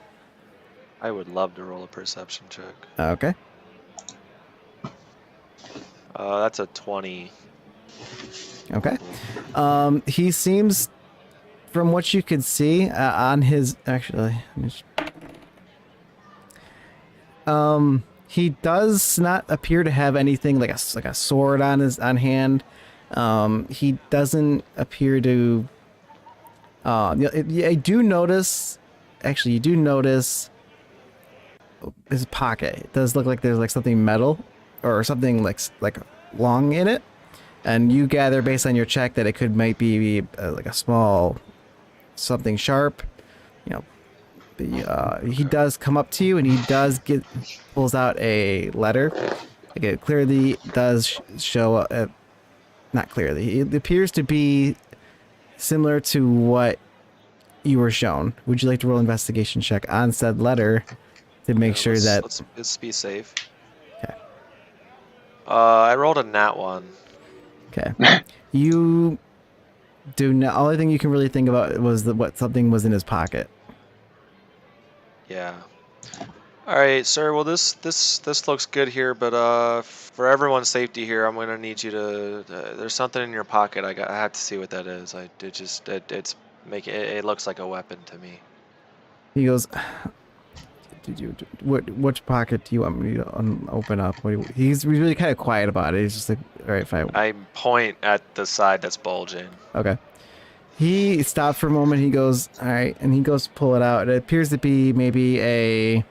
I would love to roll a perception check. Okay. That's a 20. Okay. He seems, from what you could see on his, actually, he does not appear to have anything like a sword on hand. He doesn't appear to. I do notice. Actually, you do notice his pocket. It does look like there's like something metal or something like long in it, and you gather based on your check that it might be like a small something sharp. You know, he does come up to you and he pulls out a letter. Like it clearly does show. Not clearly. It appears to be similar to what you were shown. Would you like to roll an investigation check on said letter to make sure that... Let's be safe. Okay. I rolled a nat 1. Okay. You do not... Only thing you can really think about was what something was in his pocket. Yeah. All right, sir. Well, this looks good here, but for everyone's safety here, I'm gonna need you to. There's something in your pocket. I have to see what that is. It looks like a weapon to me. He goes, which pocket do you want me to open up? He's really kind of quiet about it. He's just like, all right, fine. I point at the side that's bulging. Okay. He stops for a moment. He goes, all right, and he goes to pull it out. It appears to be maybe I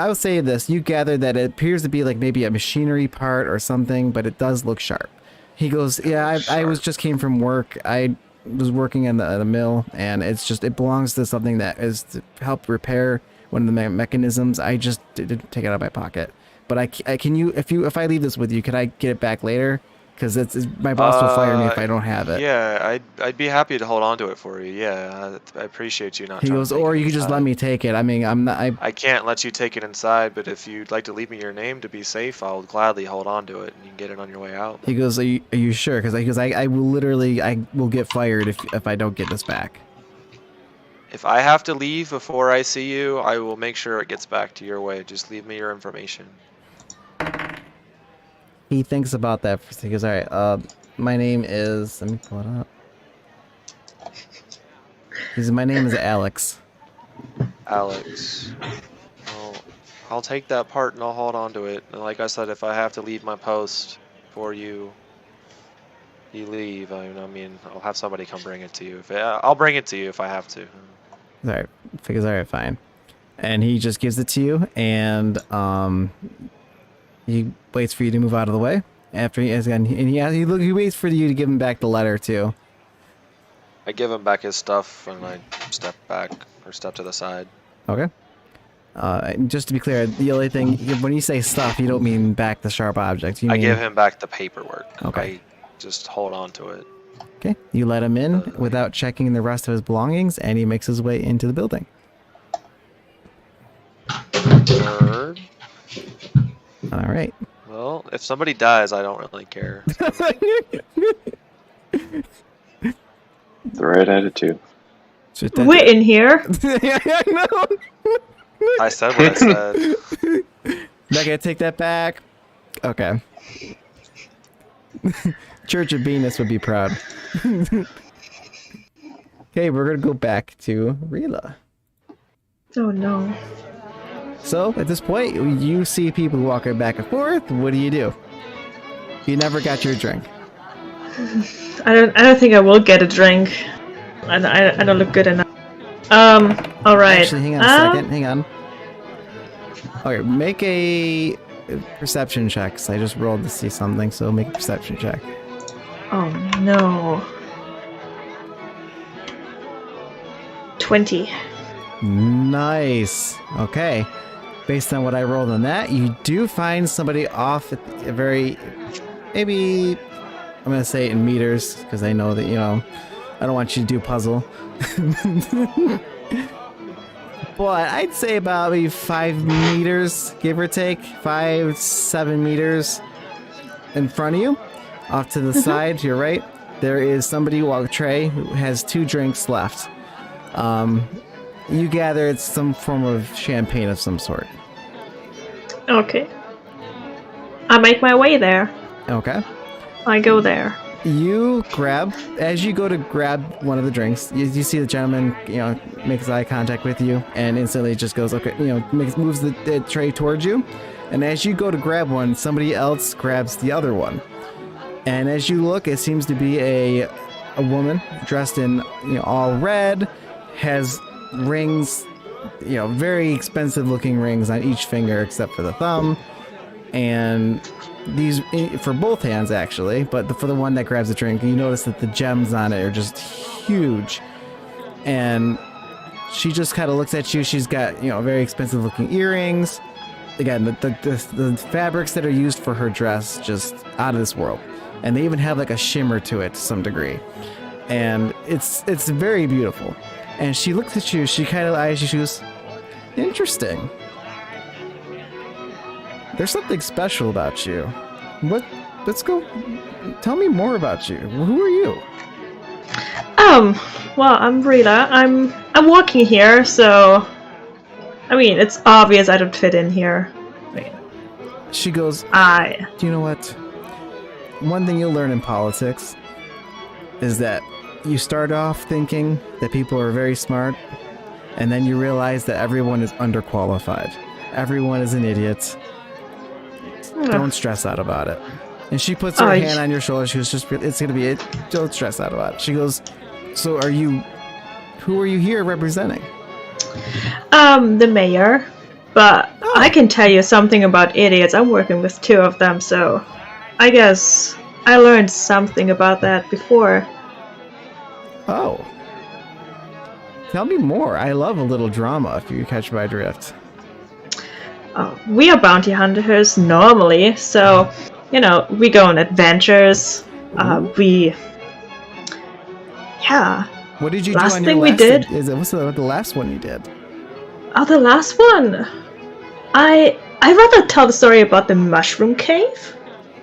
would say this. You gather that it appears to be like maybe a machinery part or something, but it does look sharp. He goes, yeah, I just came from work. I was working in the mill, and it belongs to something that is to help repair one of the mechanisms. I just didn't take it out of my pocket. But if I leave this with you, could I get it back later? Because my boss will fire me if I don't have it. Yeah, I'd be happy to hold on to it for you. Yeah, I appreciate you not. He goes, or you could just let me take it. I mean, I can't let you take it inside, but if you'd like to leave me your name to be safe, I'll gladly hold on to it, and you can get it on your way out. He goes, are you sure? Because I will get fired if I don't get this back. If I have to leave before I see you, I will make sure it gets back to your way. Just leave me your information. He thinks about that for a second. He goes, all right, my name is... Let me pull it up. My name is Alex. Alex. Well, I'll take that part and I'll hold on to it. And like I said, if I have to leave my post before you leave, I mean, I'll have somebody come bring it to you. I'll bring it to you if I have to. All right. Figures, all right, fine. And he just gives it to you, and he waits for you to move out of the way. After he waits for you to give him back the letter too. I give him back his stuff and I step back or step to the side. Okay. Just to be clear, the only thing when you say stuff, you don't mean back the sharp object. I give him back the paperwork. Okay. I just hold on to it. Okay. You let him in without checking the rest of his belongings, and he makes his way into the building. Nerd. All right. Well, if somebody dies, I don't really care. The right attitude. We're in here. Yeah, I know. I said what I said. Not gonna take that back. Okay. Church of Venus would be proud. Okay, we're gonna go back to Rila. Oh no. So at this point, you see people walking back and forth. What do? You never got your drink. I don't think I will get a drink. I don't look good enough. All right. Actually, hang on a second. Hang on. Okay, make a perception check. 'Cause I just rolled to see something, so make a perception check. Oh no. 20. Nice. Okay. Based on what I rolled on that, you do find somebody off at a very, maybe, I'm gonna say in meters, because I know that, I don't want you to do puzzle. But I'd say about maybe 5 meters, give or take, 5-7 meters in front of you, off to the side to your right. There is somebody walk a tray who has 2 drinks left. You gather it's some form of champagne of some sort. Okay. I make my way there. Okay. I go there. You grab, as you go to grab one of the drinks, you see the gentleman, makes eye contact with you and instantly just goes, okay, moves the tray towards you. And as you go to grab one, somebody else grabs the other one. And as you look, it seems to be a woman dressed in, all red, has rings, very expensive looking rings on each finger except for the thumb. And these for both hands actually, but for the one that grabs the drink, you notice that the gems on it are just huge. And she just kind of looks at you. She's got very expensive looking earrings. Again, the fabrics that are used for her dress just out of this world, and they even have like a shimmer to it to some degree, and it's very beautiful. And she looks at you. She kind of eyes you. She goes, "Interesting. There's something special about you. What? Let's go. Tell me more about you. Who are you?" Well, I'm Rila. I'm working here, so I mean, it's obvious I don't fit in here. She goes, "Do you know what? One thing you'll learn in politics is that you start off thinking that people are very smart, and then you realize that everyone is underqualified. Everyone is an idiot. Don't stress out about it." And she puts her hand on your shoulder. She goes, it's gonna be it. Don't stress out about it. She goes, "So who are you here representing?" The mayor. But I can tell you something about idiots. I'm working with 2 of them, so I guess I learned something about that before. Oh. Tell me more. I love a little drama, if you catch my drift. We are bounty hunters normally, so, we go on adventures. Yeah. What did you Last do on thing your we last did? What's the last one you did? Oh, the last one! I rather tell the story about the mushroom cave.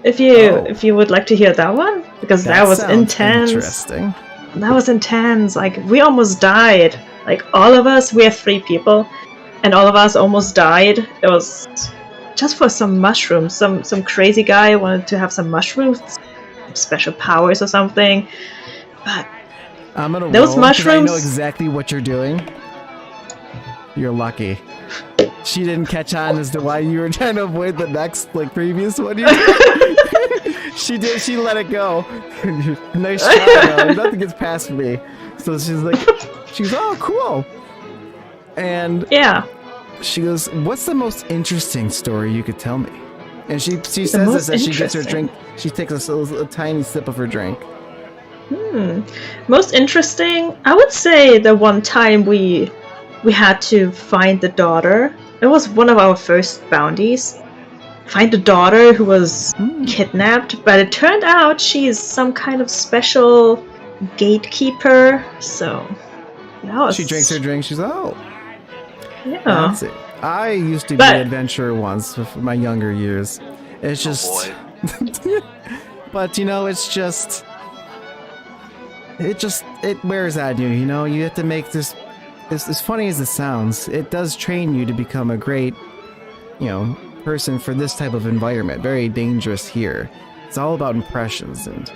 If you would like to hear that one, because that was intense. Interesting. That was intense. Like, we almost died. Like, all of us, we have 3 people, and all of us almost died. It was just for some mushrooms. Some crazy guy wanted to have some mushrooms, special powers or something. But I'm gonna those roll, mushrooms. I know exactly what you're doing. You're lucky. She didn't catch on as to why you were trying to avoid the next, previous one you did. She did. She let it go. Nice try, though. Nothing gets past me. So she's like, oh, cool. And Yeah. she goes, "What's the most interesting story you could tell me?" And she says this as she gets her drink. She takes a tiny sip of her drink. Most interesting, I would say the one time we had to find the daughter. It was one of our first bounties. Find the daughter who was kidnapped, but it turned out she's some kind of special gatekeeper. So that was... She drinks her drink. She's yeah. Yeah. I used to be an adventurer once with my younger years. It's just, but it's just. it wears on you. You know, you have to make this. As funny as it sounds, it does train you to become a great, person for this type of environment. Very dangerous here. It's all about impressions, and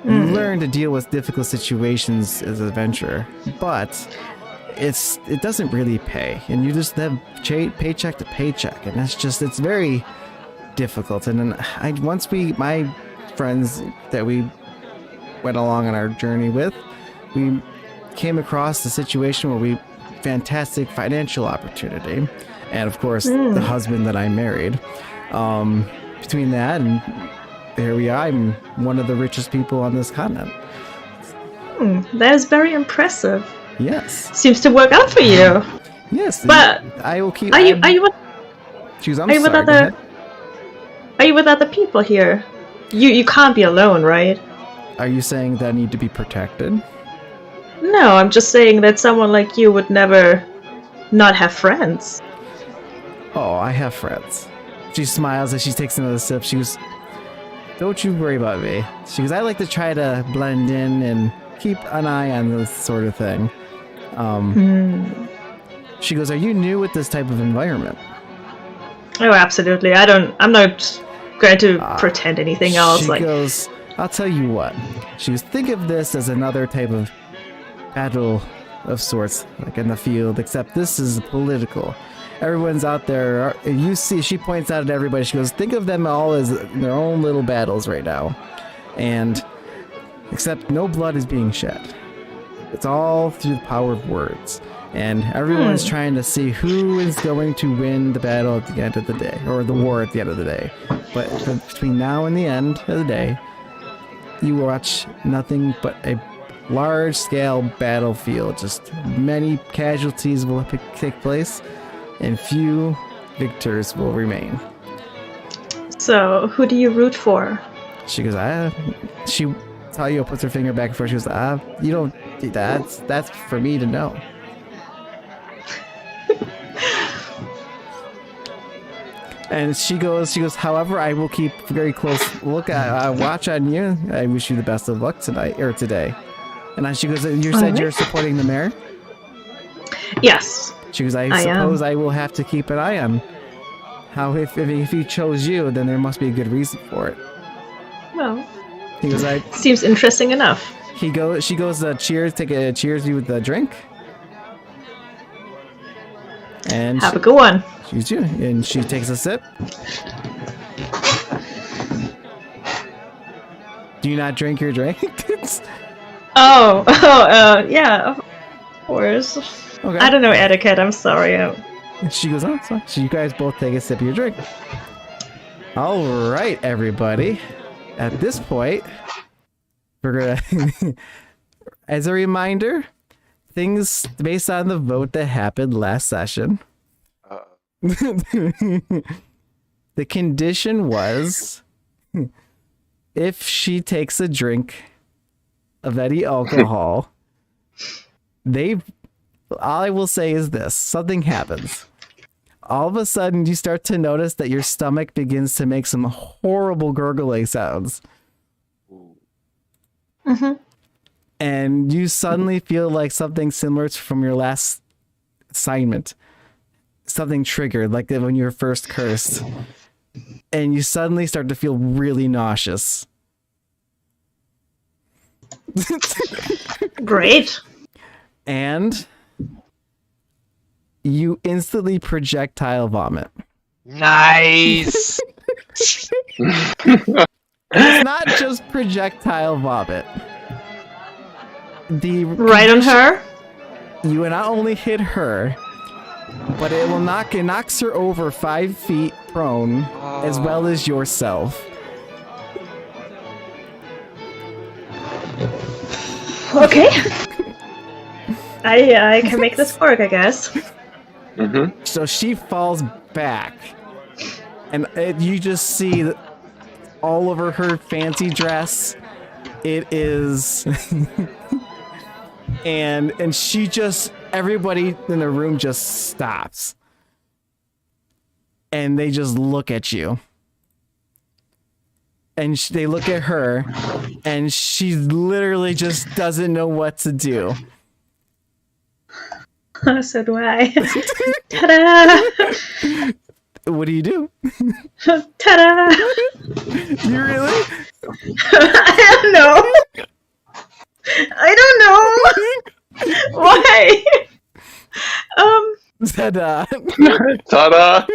you learn to deal with difficult situations as an adventurer. But it doesn't really pay, and you just have paycheck to paycheck, and it's very difficult. And then my friends that we went along on our journey with, we came across the situation where fantastic financial opportunity, and of course the husband that I married. Between that and here we are, I'm one of the richest people on this continent. That is very impressive. Yes. Seems to work out for you. Yes. But I will keep. Are you with other people here? You can't be alone, right? Are you saying that I need to be protected? No, I'm just saying that someone like you would never not have friends. Oh, I have friends. She smiles as she takes another sip. She goes, "Don't you worry about me." She goes, "I like to try to blend in and keep an eye on this sort of thing." She goes, "Are you new with this type of environment?" Oh, absolutely. I'm not going to pretend anything else. She goes, "I'll tell you what." She goes, "Think of this as another type of battle of sorts, like in the field, except this is political. Everyone's out there. You see," she points out at everybody. She goes, "Think of them all as their own little battles right now. And except no blood is being shed. It's all through the power of words. And everyone's trying to see who is going to win the battle at the end of the day, or the war at the end of the day. But between now and the end of the day, you watch nothing but a large-scale battlefield. Just many casualties will take place, and few victors will remain." So, who do you root for? She goes, she Talia puts her finger back and forth. She goes, you don't, that's for me to know. And she goes, "However, I will keep very close watch on you. I wish you the best of luck today." And she goes, "You said you're supporting the mayor?" Yes. She goes, I suppose I will have to keep an eye on how if he chose you, then there must be a good reason for it." Well, he goes, seems interesting enough. She goes, cheers, cheers you with the drink. And have a good one. She's you, and she takes a sip. Do you not drink your drink? Yeah, of course. Okay. I don't know etiquette, I'm sorry. She goes, "Oh, sorry." So you guys both take a sip of your drink. All right, everybody. At this point, we're gonna, as a reminder, things based on the vote that happened last session. The condition was, if she takes a drink of any alcohol, all I will say is this: something happens. All of a sudden, you start to notice that your stomach begins to make some horrible gurgling sounds. And you suddenly feel like something similar from your last assignment. Something triggered, like when you were first cursed. And you suddenly start to feel really nauseous. Great. And you instantly projectile vomit. Nice. It's not just projectile vomit. Right on her? You not only hit her, but it knocks her over 5 feet prone, as well as yourself. Okay. I can make this work, I guess. So she falls back, and you just see all over her fancy dress. It is, and she just, everybody in the room just stops, and they just look at you. and they look at her, and she literally just doesn't know what to do. So do I. Ta-da! What do you do? Ta-da! You really? I don't know. I don't know. Why? Ta-da. Ta-da!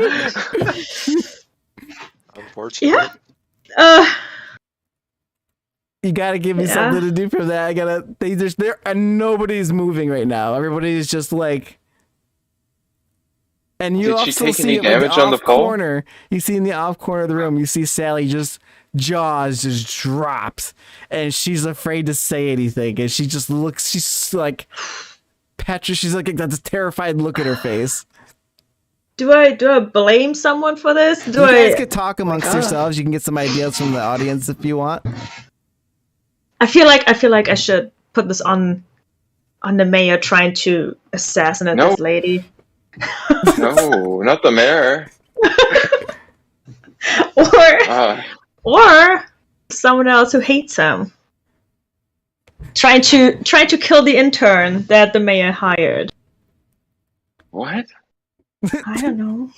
Unfortunately. Yeah. You gotta give me Yeah. something to do for that. I gotta. Nobody's moving right now. Everybody's just like. And you Did she also take see any it in damage the on the off pole? corner. You see in the off corner of the room. You see Sally just jaws just drops, and she's afraid to say anything. And she just looks. She's like Petra. She's like got this terrified look at her face. Do I blame someone for this? You guys could talk amongst yourselves. You can get some ideas from the audience if you want. I feel like I should put this on the mayor trying to assassinate No. this lady. No, not the mayor. Or someone else who hates him. Trying to kill the intern that the mayor hired. What? I don't know.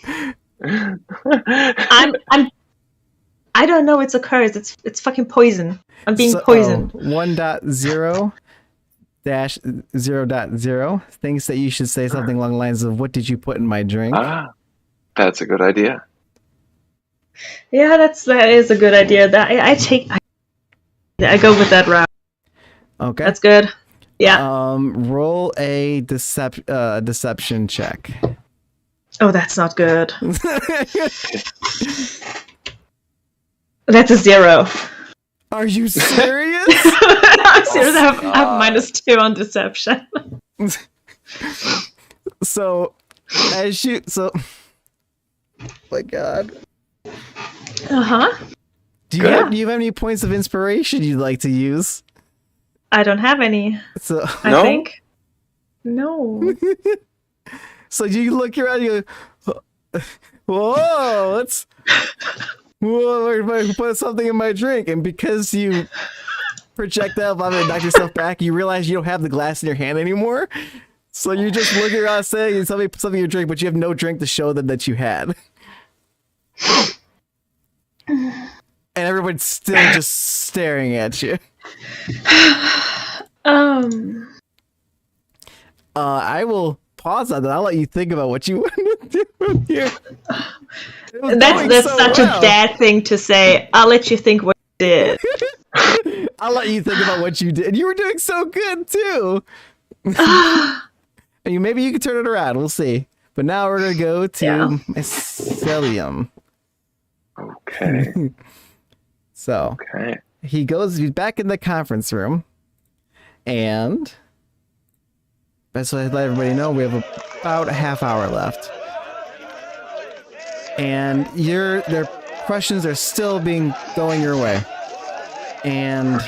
I don't know. It's a curse. It's fucking poison. I'm being poisoned. 1.0-0.0 thinks that you should say something along the lines of, "What did you put in my drink?" That's a good idea. Yeah, that is a good idea. That I go with that route. Okay. That's good. Yeah. Roll a deception check. Oh, that's not good. That's a 0. Are you serious? I'm serious. I have -2 on deception. So, oh my God. Do you have any points of inspiration you'd like to use? I don't have any. So I think. No. So you look around, you go, whoa, I put something in my drink, and because you projectile vomit and knock yourself back, you realize you don't have the glass in your hand anymore. So you're just looking around saying somebody put something in your drink, but you have no drink to show them that you had. And everyone's still just staring at you. I will pause on that. I'll let you think about what you want to do here. That's such a dad thing to say. I'll let you think what you did. I'll let you think about what you did. You were doing so good too. And maybe you can turn it around. We'll see. But now we're gonna go to Mycelium. Okay. So he's back in the conference room, and that's what I let everybody know. We have about a half hour left, and their questions are still going your way. And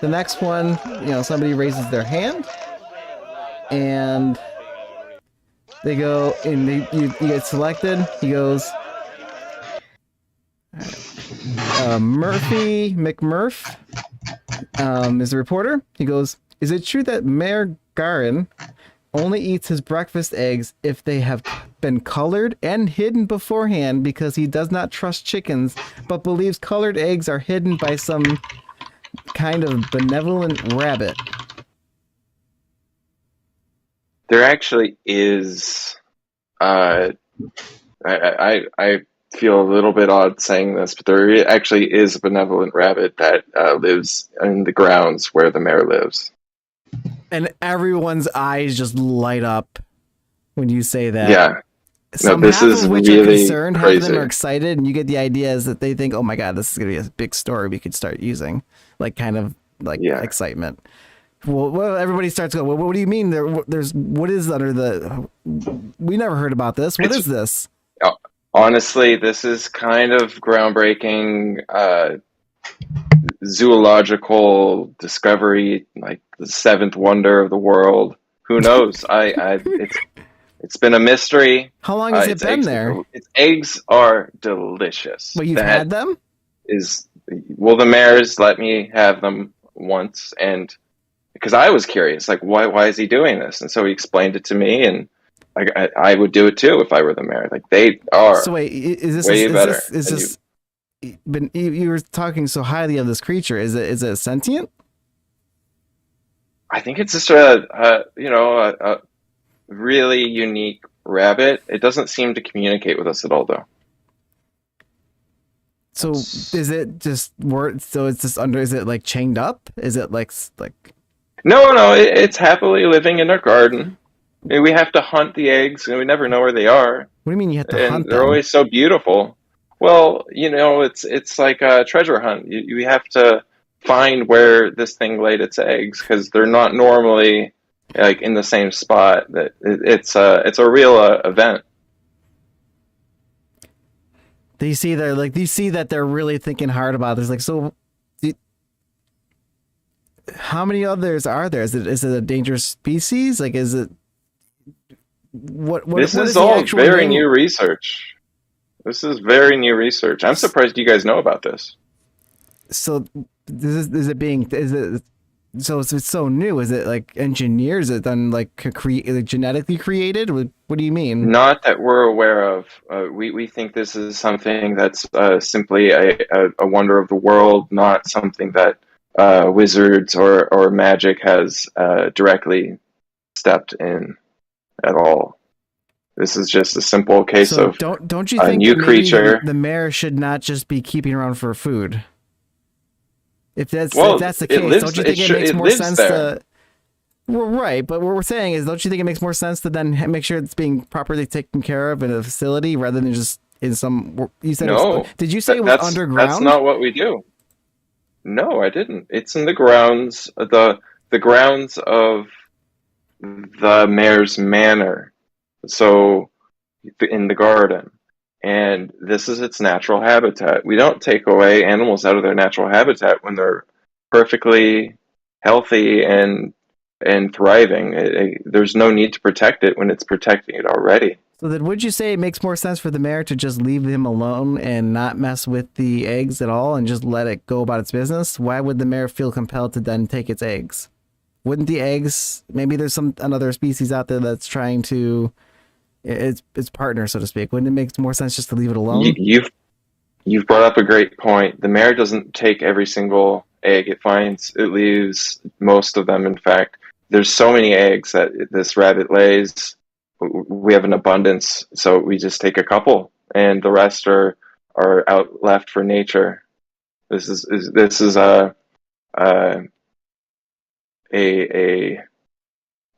the next one, somebody raises their hand, and they go, and you get selected. He goes, McMurph is the reporter. He goes, "Is it true that Mayor Garin only eats his breakfast eggs if they have been colored and hidden beforehand because he does not trust chickens, but believes colored eggs are hidden by some kind of benevolent rabbit?" There actually is. I feel a little bit odd saying this, but there actually is a benevolent rabbit that lives in the grounds where the mayor lives. And everyone's eyes just light up when you say that. Yeah. This is which really are concerned, crazy. half of them are excited, and you get the idea is that they think, "Oh my God, this is gonna be a big story we could start using," excitement. Well, everybody starts going, "Well, what do you mean? There's what is under the? We never heard about this. What is this?" Honestly, this is kind of groundbreaking zoological discovery, like the seventh wonder of the world. Who knows? It's been a mystery. How long has it been there? Its eggs are delicious. But you've had them? Is well, the mayor's let me have them once, and because I was curious, like, why is he doing this? And so he explained it to me, and I would do it too if I were the mayor. Like, they are So wait, is this way better. is than this? But you were talking so highly of this creature. Is it sentient? I think it's just a really unique rabbit. It doesn't seem to communicate with us at all, though. So is it just word? So it's just under? Is it like chained up? Is it like? No, it's happily living in our garden. I mean, we have to hunt the eggs, and we never know where they are. What do you mean you have to And hunt they're them? always so beautiful. Well, it's like a treasure hunt. You have to find where this thing laid its eggs because they're not normally like in the same spot. That it's a real event. Do you see that they're really thinking hard about this? Like, so how many others are there? Is it a dangerous species? Like, is it what This what is the all actual very name? new research. This is very new research. I'm surprised you guys know about this. So so it's so new? Is it like engineers? Is it done like genetically created? What do you mean? Not that we're aware of. We think this is something that's simply a wonder of the world, not something that wizards or magic has directly stepped in at all. This is just a simple case So of don't you a think new that maybe creature. the mayor should not just be keeping around for food? If that's Well, the it case, lives- don't you think it it sh- makes it more lives sense there. to? Well, right, but what we're saying is, don't you think it makes more sense to then make sure it's being properly taken care of in a facility rather than just in some? You said No. did you say it was underground? That's not what we do. No, I didn't. It's in the grounds, the grounds of the mayor's manor. So in the garden. And this is its natural habitat. We don't take away animals out of their natural habitat when they're perfectly healthy and thriving. There's no need to protect it when it's protecting it already. So then, would you say it makes more sense for the mayor to just leave him alone and not mess with the eggs at all and just let it go about its business? Why would the mayor feel compelled to then take its eggs? Wouldn't the eggs? Maybe there's another species out there that's trying to its partner, so to speak. Wouldn't it make more sense just to leave it alone? You've brought up a great point. The mayor doesn't take every single egg it finds. It leaves most of them. In fact, there's so many eggs that this rabbit lays. We have an abundance, so we just take a couple, and the rest are out left for nature. This is a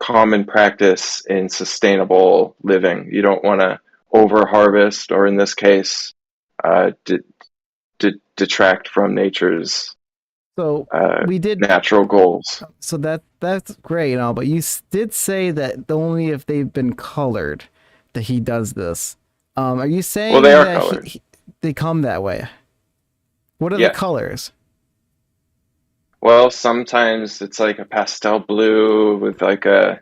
common practice in sustainable living. You don't want to over harvest, or in this case, detract from nature's So we did natural goals. So that's great and all, but you did say that only if they've been colored that he does this. Are you saying Well, they are that colored. they come that way? What are Yeah. the colors? Well, sometimes it's like a pastel blue with like a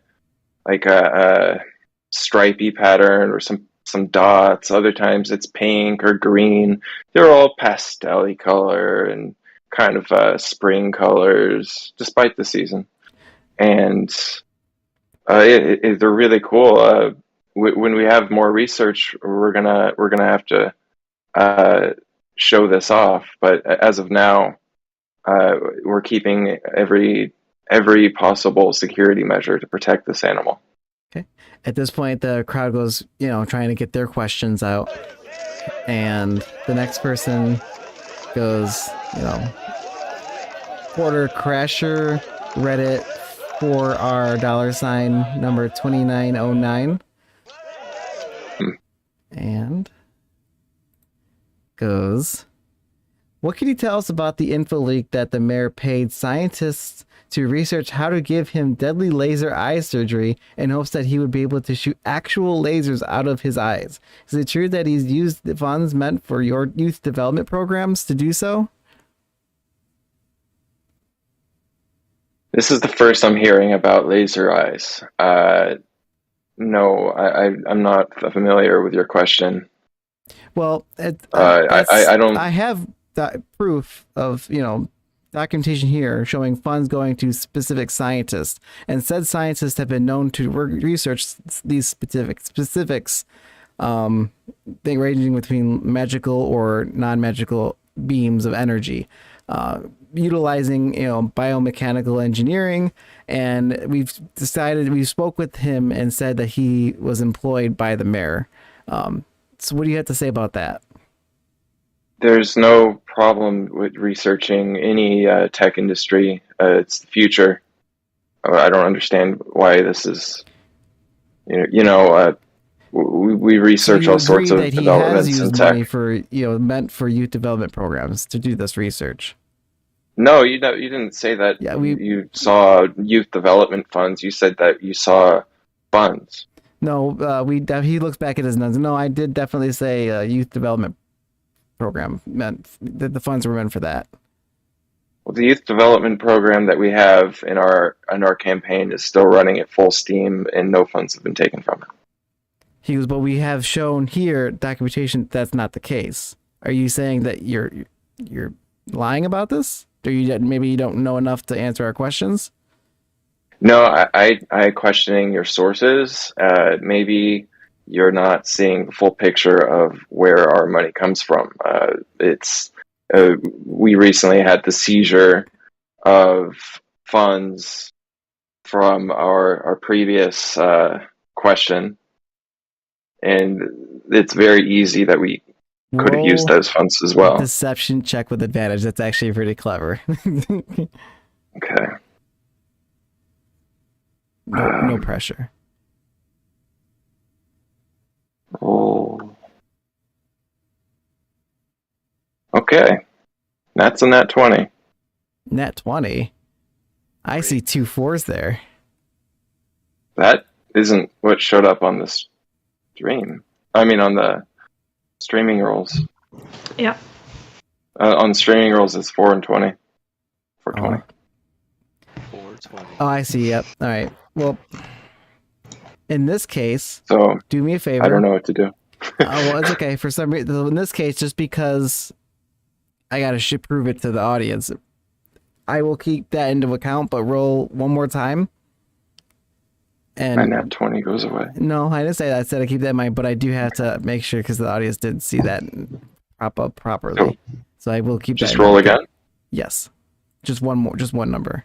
stripy pattern or some dots. Other times it's pink or green. They're all pastel-y color and kind of spring colors, despite the season. And they're really cool. When we have more research, we're gonna have to show this off. But as of now, we're keeping every possible security measure to protect this animal. Okay. At this point, the crowd goes, trying to get their questions out, and the next person goes, Porter Crasher, Reddit, for our $ number 2909. And goes, what can you tell us about the info leak that the mayor paid scientists to research how to give him deadly laser eye surgery in hopes that he would be able to shoot actual lasers out of his eyes? Is it true that he's used the funds meant for your youth development programs to do so? This is the first I'm hearing about laser eyes. No, I'm not familiar with your question. Well, I don't. I have proof of, documentation here showing funds going to specific scientists, and said scientists have been known to research these specifics, thing ranging between magical or non-magical beams of energy, utilizing biomechanical engineering. And we spoke with him and said that he was employed by the mayor. So what do you have to say about that? There's no problem with researching any tech industry. It's the future. I don't understand why this is. We research all sorts of that he developments has in used tech. money for meant for youth development programs to do this research. No, you didn't say that. Yeah, you saw youth development funds. You said that you saw funds. No, he looks back at his notes. No, I did definitely say youth development program meant that the funds were meant for that. Well, the youth development program that we have in our campaign is still running at full steam, and no funds have been taken from it. He goes, but we have shown here documentation that's not the case. Are you saying that you're lying about this? Or maybe you don't know enough to answer our questions? No, I questioning your sources. Maybe you're not seeing the full picture of where our money comes from. We recently had the seizure of funds from our previous question, and it's very easy that we could have used those funds as well. Deception check with advantage. That's actually pretty clever. Okay. No pressure. Roll. Okay. That's a nat 20. Nat 20? I see 2 4s there. That isn't what showed up on the stream. I mean, on the streaming rolls. Yeah. On streaming rolls, it's 4 and 20. 420. 420. Oh, I see. Yep. All right. Well, in this case, So do me a favor. I don't know what to do. Well, it's okay. For some reason, in this case, just because I gotta prove it to the audience, I will keep that into account, but roll one more time. And My nat 20 goes away. no, I didn't say that. I said I keep that in mind, but I do have to make sure because the audience didn't see that prop up properly. So I will keep Just that. roll again? Yes. Just one more. Just one number.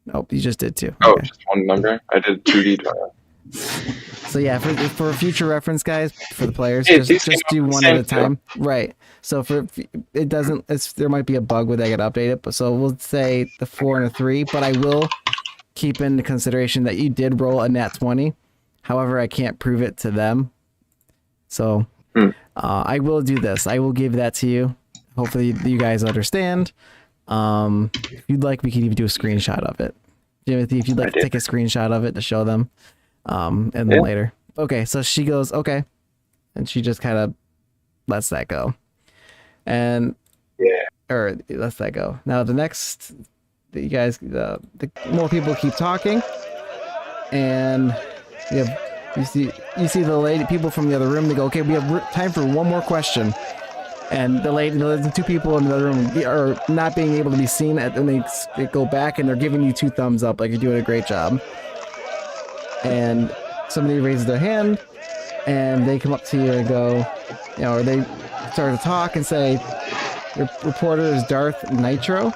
Nope, you just did 2. Oh, Okay. just one number? I did 2d20. So yeah, for future reference, guys, for the players, Hey, just do one at a time. Right. So there might be a bug where they gotta update it, but so we'll say the 4 and a 3, but I will keep into consideration that you did roll a nat 20. However, I can't prove it to them. So I will do this. I will give that to you. Hopefully you guys understand. If you'd like, we could even do a screenshot of it. Timothy, if you'd like to take a screenshot of it to show them. And then later. Okay, so she goes, okay. And she just kind of lets that go. And or lets that go. Now the next, you guys, the more people keep talking, and you see the people from the other room. They go, okay, we have time for one more question. And the 2 people in the other room are not being able to be seen, and they go back and they're giving you 2 thumbs up, like you're doing a great job. And somebody raises their hand, and they come up to you and go, or they start to talk and say, "Your reporter is Darth Nitro."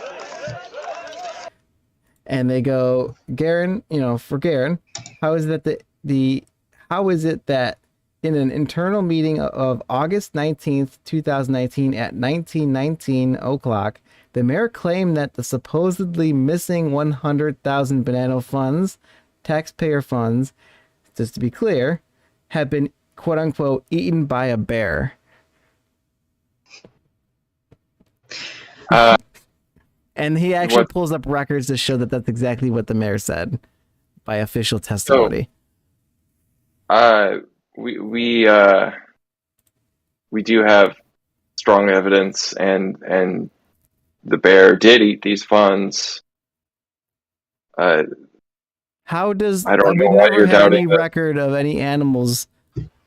And they go, "Garen, for Garen, how is it that in an internal meeting of August 19th, 2019 at 19:19 o'clock, the mayor claimed that the supposedly missing 100,000 Banano funds, taxpayer funds, just to be clear, have been quote unquote eaten by a bear." And he actually pulls up records to show that that's exactly what the mayor said by official testimony. We do have strong evidence, and the bear did eat these funds. How does I don't know we've why never you're had any doubting that. record of any animals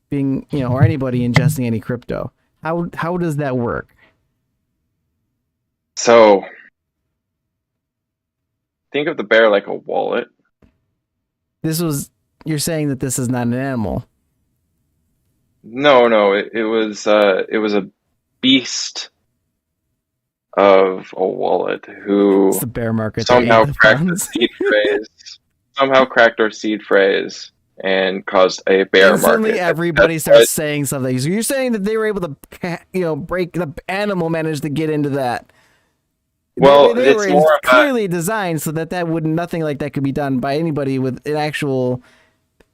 being, or anybody ingesting any crypto. How does that work? So, think of the bear like a wallet. You're saying that this is not an animal. No, it was a beast of a wallet who It's the bear market. somehow That ate the cracked the funds. seed phrase. Somehow cracked our seed phrase and caused a bear Instantly, market. everybody That's starts what- saying something. So you're saying that they were able to, break the animal managed to get into that. Well, they it's were more of a, clearly designed so that nothing like that could be done by anybody with an actual,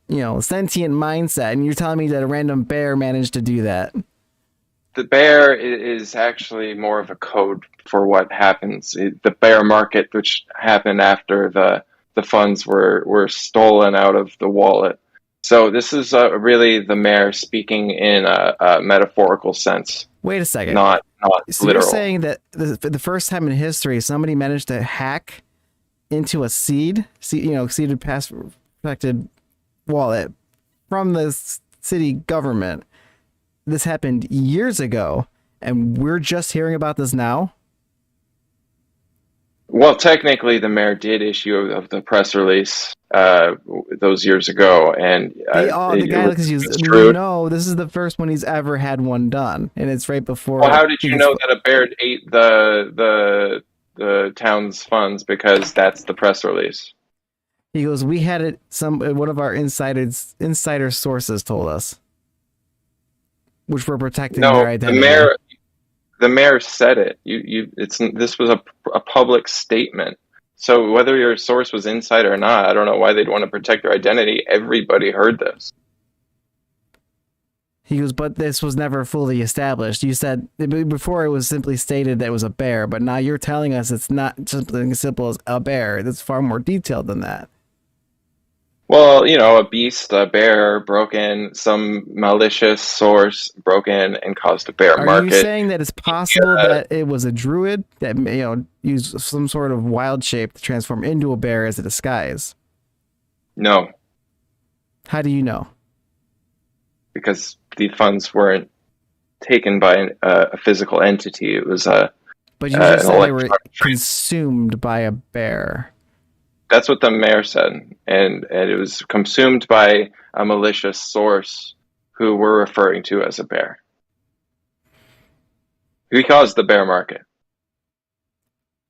sentient mindset. And you're telling me that a random bear managed to do that. the bear is actually more of a code for what happens. The bear market, which happened after the funds were stolen out of the wallet. So this is really the mayor speaking in a metaphorical sense, Wait a second. not So literal. you're saying that for the first time in history, somebody managed to hack into a seeded password protected wallet from the city government. This happened years ago, and we're just hearing about this now. Well, technically, the mayor did issue of the press release those years ago, and The guy looks confused. construed. No, this is the first one he's ever had one done, and it's right before. Well, how did you know that a bear ate the town's funds? Because that's the press release. He goes, we had it. One of our insider sources told us, which we're protecting their identity. The mayor said it. This was a public statement. So whether your source was inside or not, I don't know why they'd want to protect their identity. Everybody heard this. He goes, but this was never fully established. You said before it was simply stated that it was a bear, but now you're telling us it's not something as simple as a bear. It's far more detailed than that. Well, a beast, a bear broke in, some malicious source broke in and caused a bear market. Are you saying that it's possible that it was a druid that used some sort of wild shape to transform into a bear as a disguise? No, How do you know? because the funds weren't taken by a physical entity. It was a. But you just an said they were electronic consumed by a bear. That's what the mayor said, and it was consumed by a malicious source who we're referring to as a bear. He caused the bear market.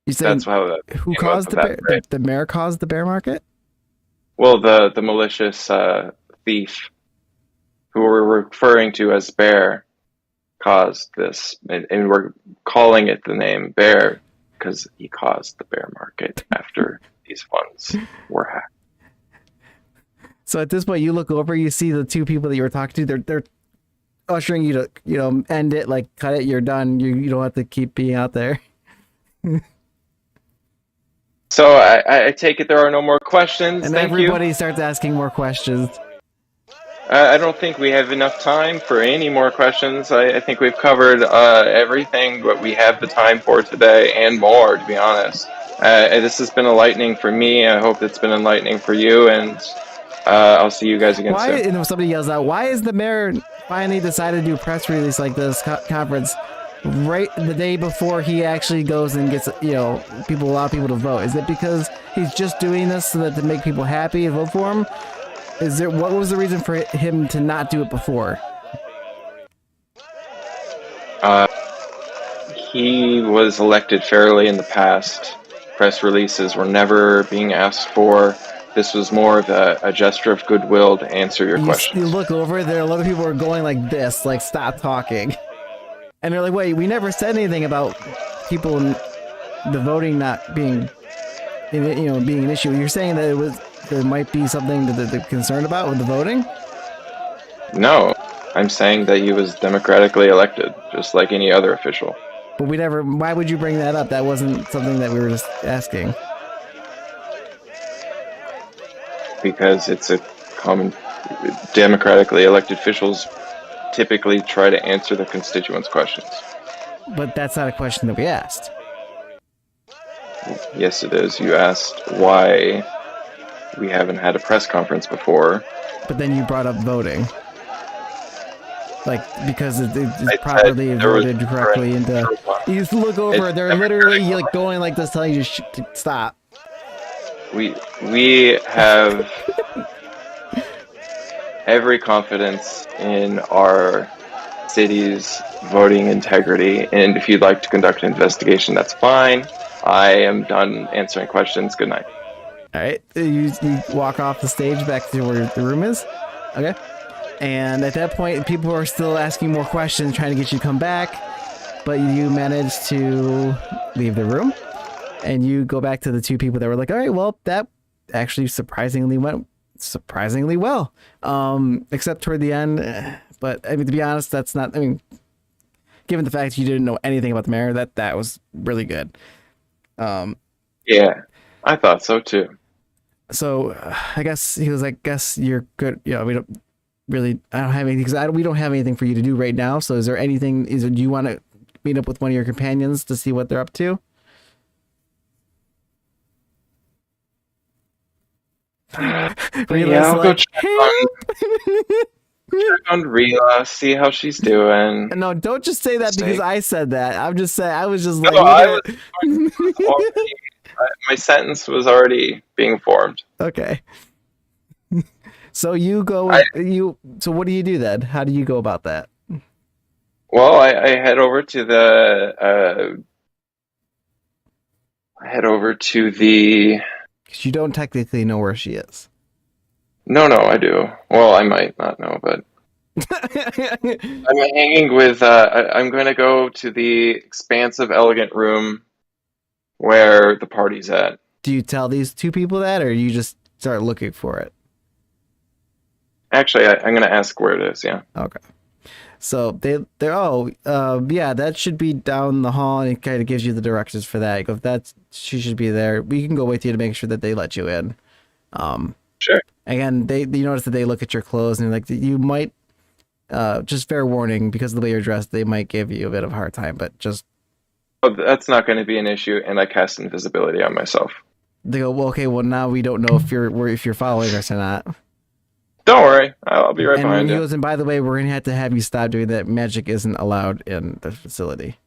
You said That's how that who came caused up the with bear? that phrase. The mayor caused the bear market? Well, the malicious thief who we're referring to as bear caused this, and we're calling it the name bear because he caused the bear market after these funds were hacked. So at this point, you look over, you see the two people that you were talking to. They're ushering you to, end it, like cut it. You're done. You don't have to keep being out there. So I take it there are no more questions. And Thank everybody you. starts asking more questions. I don't think we have enough time for any more questions. I think we've covered everything what we have the time for today and more, to be honest. This has been enlightening for me. I hope it's been enlightening for you, and I'll see you guys again soon. And somebody yells out, why is the mayor finally decided to do a press release like this conference right the day before he actually goes and gets, allow people to vote? Is it because he's just doing this so that to make people happy and vote for him? What was the reason for him to not do it before? He was elected fairly in the past. Press releases were never being asked for. This was more of a gesture of goodwill to answer your questions. You look over there, a lot of people are going like this, like stop talking. And they're like, wait, we never said anything about people in the voting not being, being an issue. You're saying that there might be something that they're concerned about with the voting? No, I'm saying that he was democratically elected, just like any other official. But why would you bring that up? That wasn't something that we were just asking. Because it's a common, democratically elected officials typically try to answer the constituents' questions. But that's not a question that we asked. Yes, it is. You asked why we haven't had a press conference before. But then you brought up voting. Like, because it's I properly said there was voted correctly into... You just look over, It's they're literally like going like this, telling you to stop. We have every confidence in our city's voting integrity, and if you'd like to conduct an investigation, that's fine. I am done answering questions. Good night. All right, you walk off the stage back to where the room is. Okay. And at that point, people are still asking more questions, trying to get you to come back, but you manage to leave the room, and you go back to the two people that were like, all right, well, that actually surprisingly went surprisingly well, except toward the end. But I mean, to be honest, that's not, I mean, given the fact you didn't know anything about the mayor, that was really good. Yeah, I thought so too. So I guess he was like, guess you're good. You know, we don't really, I don't have anything, because we don't have anything for you to do right now. So is there anything, do you want to meet up with one of your companions to see what they're up to? Yeah, I'll go check on Rila, see how she's doing. No, don't just say that because I said that. I'm just saying, I was just like, my sentence was already being formed. Okay. So you go, so what do you do then? How do you go about that? Well, I head over to the, Because you don't technically know where she is. No, I do. Well, I might not know, but I'm hanging with, I'm going to go to the expansive, elegant room where the party's at. Do you tell these two people that, or you just start looking for it? Actually, I'm going to ask where it is, yeah. Okay. So they're yeah, that should be down the hall, and it kind of gives you the directions for that. You go, if she should be there. We can go with you to make sure that they let you in. Sure. Again, you notice that they look at your clothes and like, you might, just fair warning, because of the way you're dressed, they might give you a bit of a hard time, but just... Oh, that's not going to be an issue, and I cast invisibility on myself. They go, well, okay, well, now we don't know if you're following us or not. Don't worry, I'll be right behind you. He goes, and by the way, we're going to have you stop doing that. Magic isn't allowed in the facility.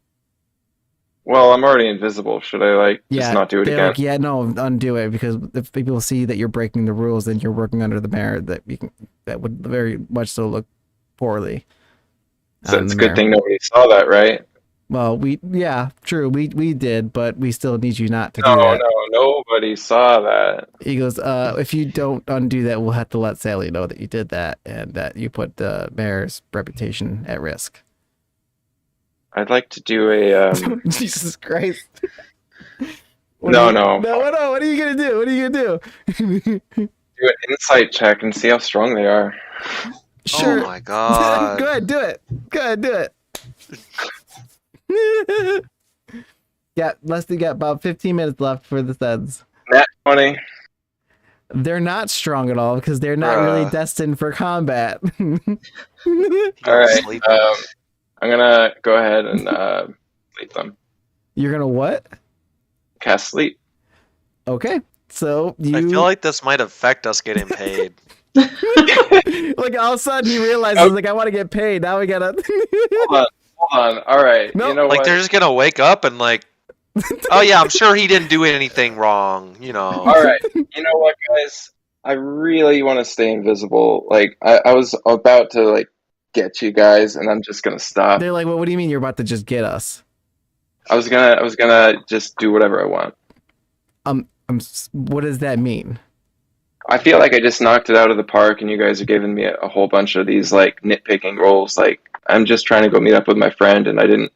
Well, I'm already invisible. Should I, just not do it again? Like, yeah, no, undo it, because if people see that you're breaking the rules, then you're working under the mayor, that would very much so look poorly. So it's a good thing nobody saw that, right? Well, yeah, true, we did, but we still need you not to do that. No, nobody saw that. He goes, if you don't undo that, we'll have to let Sally know that you did that, and that you put the mayor's reputation at risk. I'd like to do a... Jesus Christ. No. What are you going to do? What are you going to do? Do an insight check and see how strong they are. Sure. Oh my god. Go ahead, do it. Yeah, Leslie got about 15 minutes left for the studs. Nat 20. They're not strong at all because they're not really destined for combat. All right. I'm gonna go ahead and sleep them. You're gonna what? Cast sleep. Okay. So I feel like this might affect us getting paid. Like all of a sudden he realizes, like, I want to get paid. Now we gotta. Hold on. All right. Nope. You know like what? they're just gonna wake up and like, oh yeah, I'm sure he didn't do anything wrong. You know. All right. You know what, guys? I really want to stay invisible. Like I was about to like get you guys, and I'm just gonna stop. They're like, well, what do you mean you're about to just get us? I was gonna just do whatever I want. What does that mean? I feel like I just knocked it out of the park, and you guys are giving me a whole bunch of these like nitpicking roles. Like I'm just trying to go meet up with my friend, and I didn't,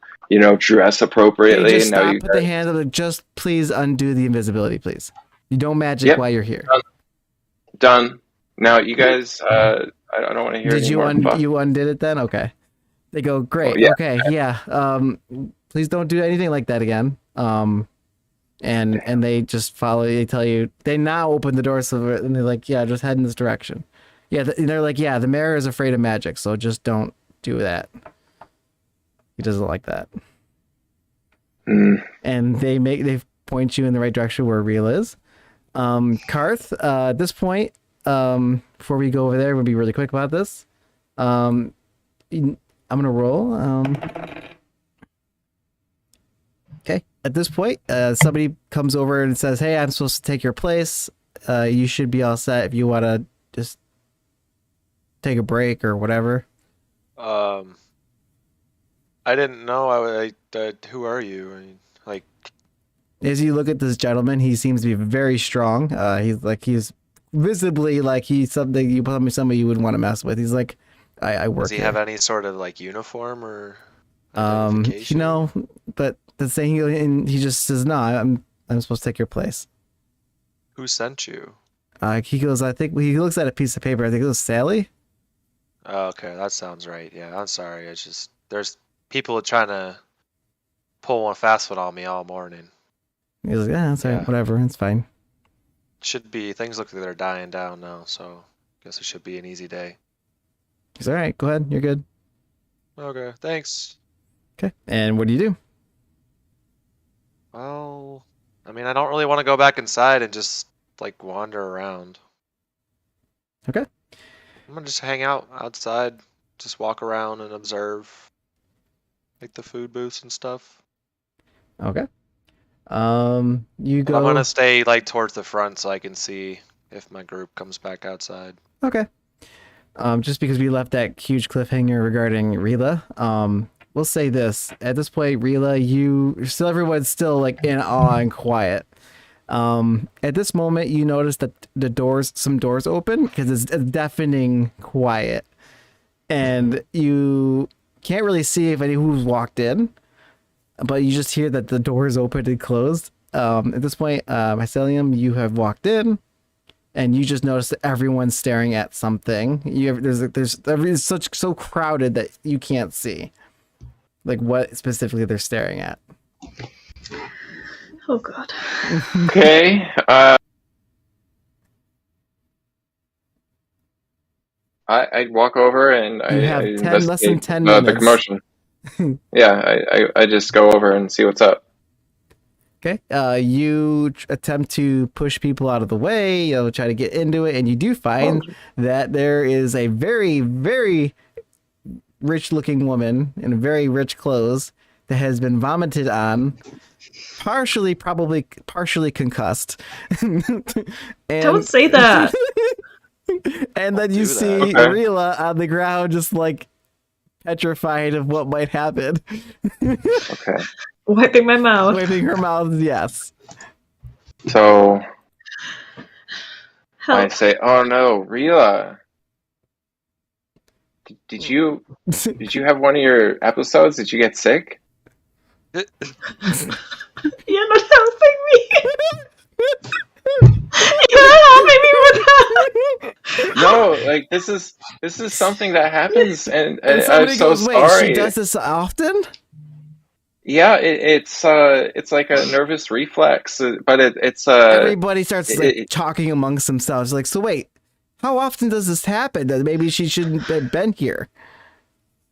dress appropriately. Hey, just and now stop with the hands of it. Just please undo the invisibility, please. You don't magic while you're here. Done. Now you guys, I don't want to hear. Did you anymore. You undid it then? Okay. They go, great. Oh, yeah. Okay, yeah. Please don't do anything like that again. And they just follow. They tell you. They now open the door, and they're like, yeah, just head in this direction. Yeah, they're like, yeah, the mayor is afraid of magic, so just don't do that. He doesn't like that. And they point you in the right direction where Real is. Karth, at this point, before we go over there, we'll be really quick about this. I'm gonna roll. Okay. At this point, somebody comes over and says, "Hey, I'm supposed to take your place. You should be all set if you want to just take a break or whatever." I didn't know. Who are you? I mean, like, As you look at this gentleman, he seems to be very strong. He's visibly like he's something you probably somebody you would want to mess with. He's like, I work. does he here. have any sort of like uniform or You identification? know, but the thing he just says, "No, I'm supposed to take your place." Who sent you? He goes, I think he looks at a piece of paper. I think it was Sally. Oh, okay, that sounds right. Yeah, I'm sorry. It's just there's people trying to pull one fast one on me all morning. He's like, "Yeah, that's all right, Yeah. whatever, it's fine." Should be things look like they're dying down now, so guess it should be an easy day. He's all right. Go ahead, you're good. Okay, thanks. Okay, and what do you do? Well, I mean, I don't really want to go back inside and just like wander around. Okay. I'm gonna just hang out outside, just walk around and observe, like the food booths and stuff. Okay. You go. I'm gonna stay like towards the front so I can see if my group comes back outside. Okay. Just because we left that huge cliffhanger regarding Rila, we'll say this. At this point, Rila, everyone's still like in awe and quiet. At this moment, you notice that some doors open because it's deafening quiet. And you can't really see who's walked in, but you just hear that the doors opened and closed. At this point, Mycelium, you have walked in. And you just notice that everyone's staring at something. It's so crowded that you can't see, like what specifically they're staring at. Oh god. Okay. I walk over and I have less than 10 the minutes. commotion. Yeah, I just go over and see what's up. Okay. You attempt to push people out of the way. You'll try to get into it, and you do find that there is a very, very rich-looking woman in very rich clothes that has been vomited on, probably partially concussed. Don't say that. And then you see Rila on the ground, just like petrified of what might happen. Okay. Wiping my mouth. Wiping her mouth, yes. So Help. I say, "Oh no, Rila, did you have one of your episodes? Did you get sick?" You're not helping me. You're not helping me with that. No, like this is something that happens, and I'm somebody so goes, "Wait, sorry." she does this often?" Yeah, it's like a nervous reflex, but it's Everybody starts talking amongst themselves, like, "So wait, how often does this happen? That maybe she shouldn't have been here."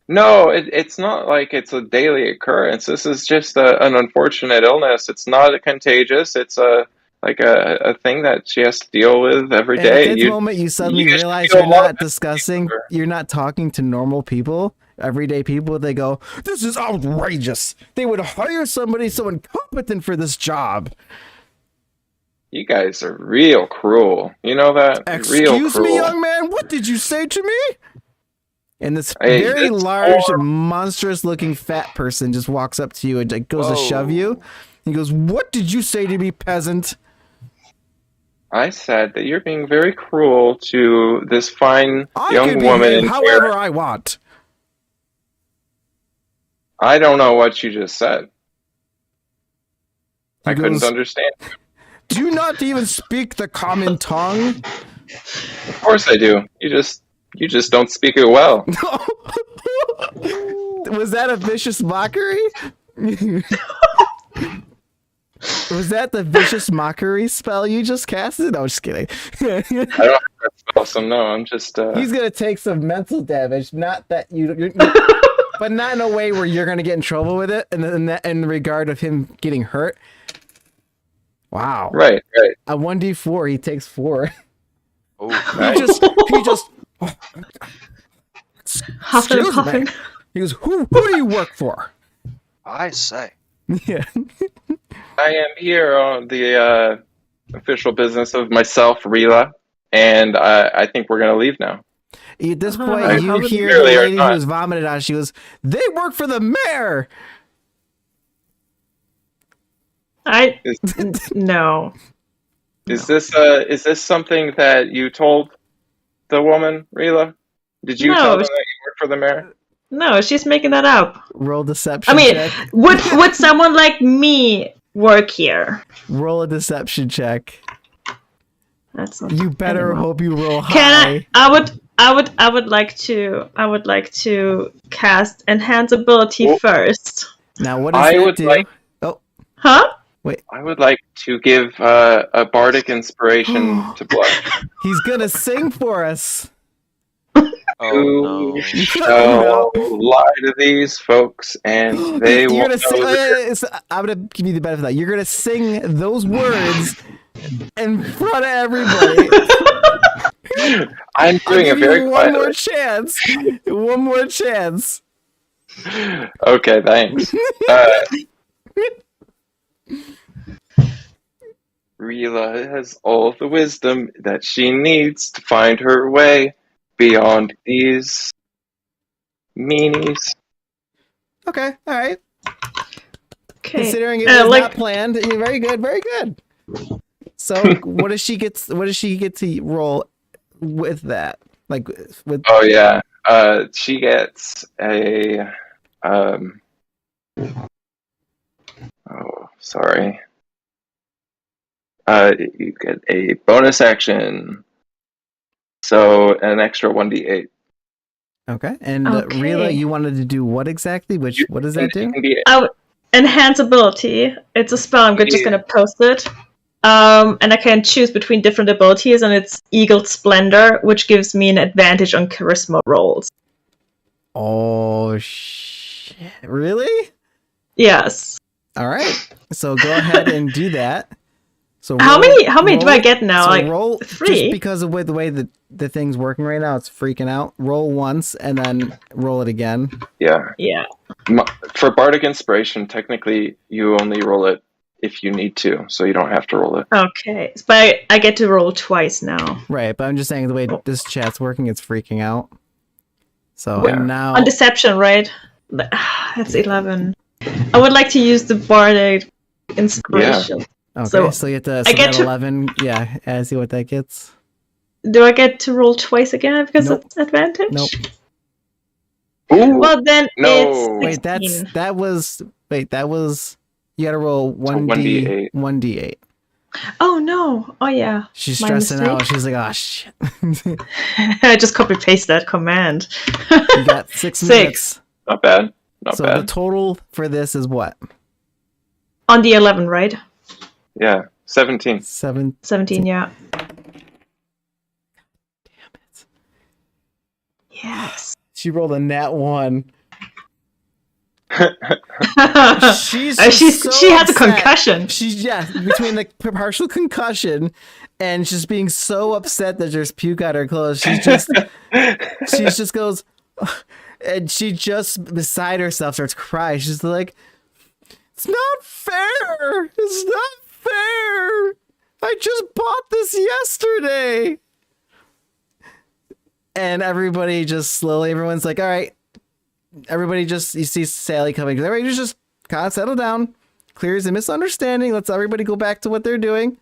No, it's not like it's a daily occurrence. This is just an unfortunate illness. It's not contagious. It's a thing that she has to deal with every day. At this moment, you suddenly you realize feel you're more not discussing, you're not talking to normal people, everyday people. They go, "This is outrageous. They would hire somebody so incompetent for this job." You guys are real cruel. You know that? Real Excuse cruel. me, young man, what did you say to me? And this very large, monstrous-looking fat person just walks up to you and goes to shove you. He goes, "What did you say to me, peasant?" I said that you're being very cruel to this fine young can woman. behave however I want. I don't know what you just said. He I couldn't goes, understand. "Do you not even speak the common tongue?" Of course I do. You just don't speak it well. Was that a vicious mockery? Was that the vicious mockery spell you just casted? No, I'm just kidding. I don't have that spell, so no, I'm just... He's gonna take some mental damage, not that you're but not in a way where you're gonna get in trouble with it, and in regard of him getting hurt. Wow. Right. A 1d4, he takes 4. Oh, Nice. He just Huffing, excuse puffing. me. He goes, who do you work for? I say. Yeah. I am here on the official business of myself, Rila, and I think we're gonna leave now. At this Uh-huh. point, I you would hear the really are lady who not. was vomited on. She goes, "They work for the mayor." No. Is this something that you told the woman, Rila? Did you tell No, them that you work for the mayor? no, she's making that up. Roll deception I mean, check. would someone like me work here? Roll a deception check. That's not You better anyone. hope you roll Can high. I would like to cast enhance ability Oh. first. Now, what does I that would do? like- Huh? I would like to give a bardic inspiration to Blush. He's gonna sing for us. Oh no. You shall lie to these folks, and they You're will gonna sing. know the I'm gonna give you the benefit of that. You're gonna sing those words in front of everybody. I'm I'll doing it give very you one quietly. more chance. One more chance. Okay, thanks. Rila has all the wisdom that she needs to find her way beyond these meanies. Okay, all right. Okay. Considering it was like not planned, very good, very good. So, what does she get? What does she get to roll with that? Like with Oh yeah, she gets a oh, sorry. You get a bonus action, so an extra 1d8. okay, and Okay. Rila, you wanted to do what exactly? What does that do? enhance ability. It's a spell. I'm just gonna post it. And I can choose between different abilities, and it's Eagle Splendor, which gives me an advantage on charisma rolls. Oh shit! Really? Yes. All right. So go ahead and do that. So How many do I get now? So Like roll 3? just because of the way that the thing's working right now. It's freaking out. Roll once and then roll it again. Yeah. Yeah. For bardic inspiration, technically you only roll it if you need to, so you don't have to roll it. Okay. But I get to roll twice now. Right, but I'm just saying the way this chat's working, it's freaking out. So Yeah. now On deception, right? That's 11. I would like to use the bardic inspiration. okay, so so you get to I get that to- 11. Yeah, I see what that gets. Do I get to roll twice again because Nope. it's advantage? Nope. Ooh, Well, then No. it's Wait, 16. that was you got to roll 1d8. 1d8. Oh no! Oh yeah. She's My stressing out. mistake. She's like, "Oh shit." I just copy paste that command. You got 6 6. minutes. not bad. Not So the bad. total for this is what? On the 11, right? Yeah, 17. 7. 17, yeah. Damn it. Yes. She rolled a nat 1. She's so she has a upset. concussion. She's between the partial concussion and just being so upset that there's puke on her clothes. She just goes, and she just beside herself starts crying. She's like, "It's not fair. It's not fair. I just bought this yesterday." And everybody just slowly, everyone's like, "All right." Everybody just, you see Sally coming. Everybody just kind of settle down, clears a misunderstanding. Let's everybody go back to what they're doing.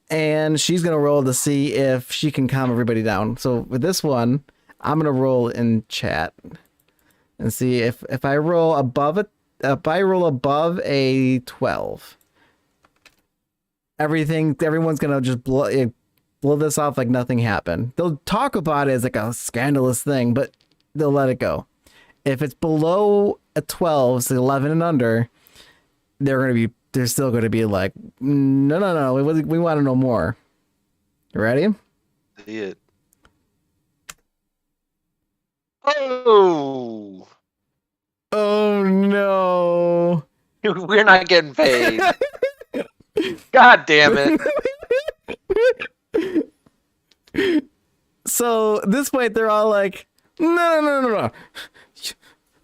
And she's going to roll to see if she can calm everybody down. So with this one, I'm going to roll in chat and see if I roll above a 12. Everyone's going to just blow this off like nothing happened. They'll talk about it as like a scandalous thing, but they'll let it go. If it's below a 12, so 11 and under, they're still going to be like, no, we want to know more. You ready? See it. Oh, Oh no. we're not getting paid. God damn it. So at this point, they're all like, no.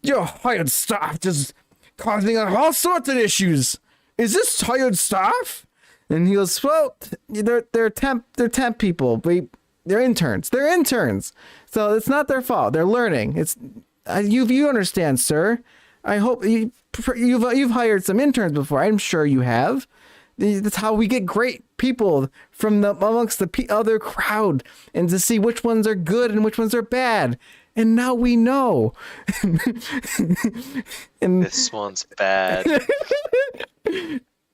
Your hired staff just causing all sorts of issues. Is this hired staff? And he goes, well, they're temp people. They're interns. They're interns. So it's not their fault. They're learning. It's you understand, sir. I hope you've hired some interns before. I'm sure you have. That's how we get great people from amongst the other crowd, and to see which ones are good and which ones are bad. And now we know. And This one's bad.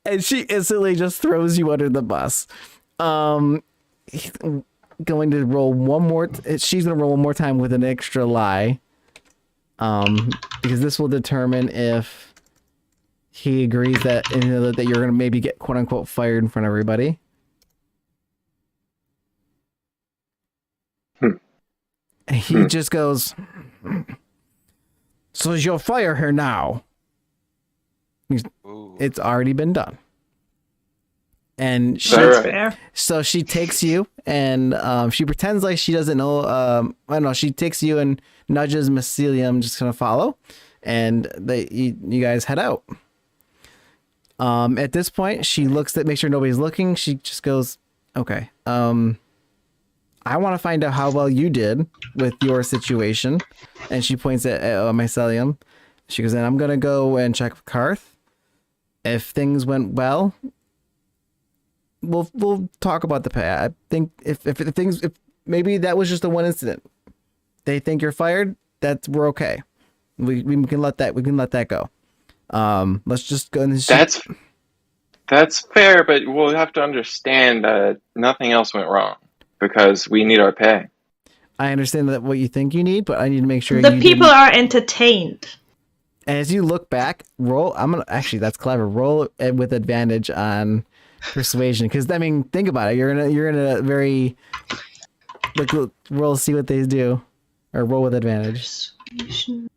and she instantly just throws you under the bus. Going to roll one more. She's gonna roll one more time with an extra lie. Because this will determine if he agrees that that you're gonna maybe get quote unquote fired in front of everybody. And he just goes, so you'll fire her now. Ooh. It's already been done. And so she takes you and she pretends like she doesn't know. I don't know. She takes you and nudges Mycelium, just gonna follow, and you guys head out. At this point, she looks to make sure nobody's looking. She just goes, okay. I want to find out how well you did with your situation. And she points at Mycelium. She goes, and I'm going to go and check with Karth. If things went well, we'll talk about the pay. I think if maybe that was just a one incident. They think you're fired, we're okay. We can let that go. Let's just go and That's fair, but we'll have to understand that nothing else went wrong. Because we need our pay. I understand that what you think you need, but I need to make sure the people are entertained. As you look back, roll. That's clever. Roll with advantage on persuasion, because I mean, think about it. You're in a very roll. See what they do, or roll with advantage. Persuasion.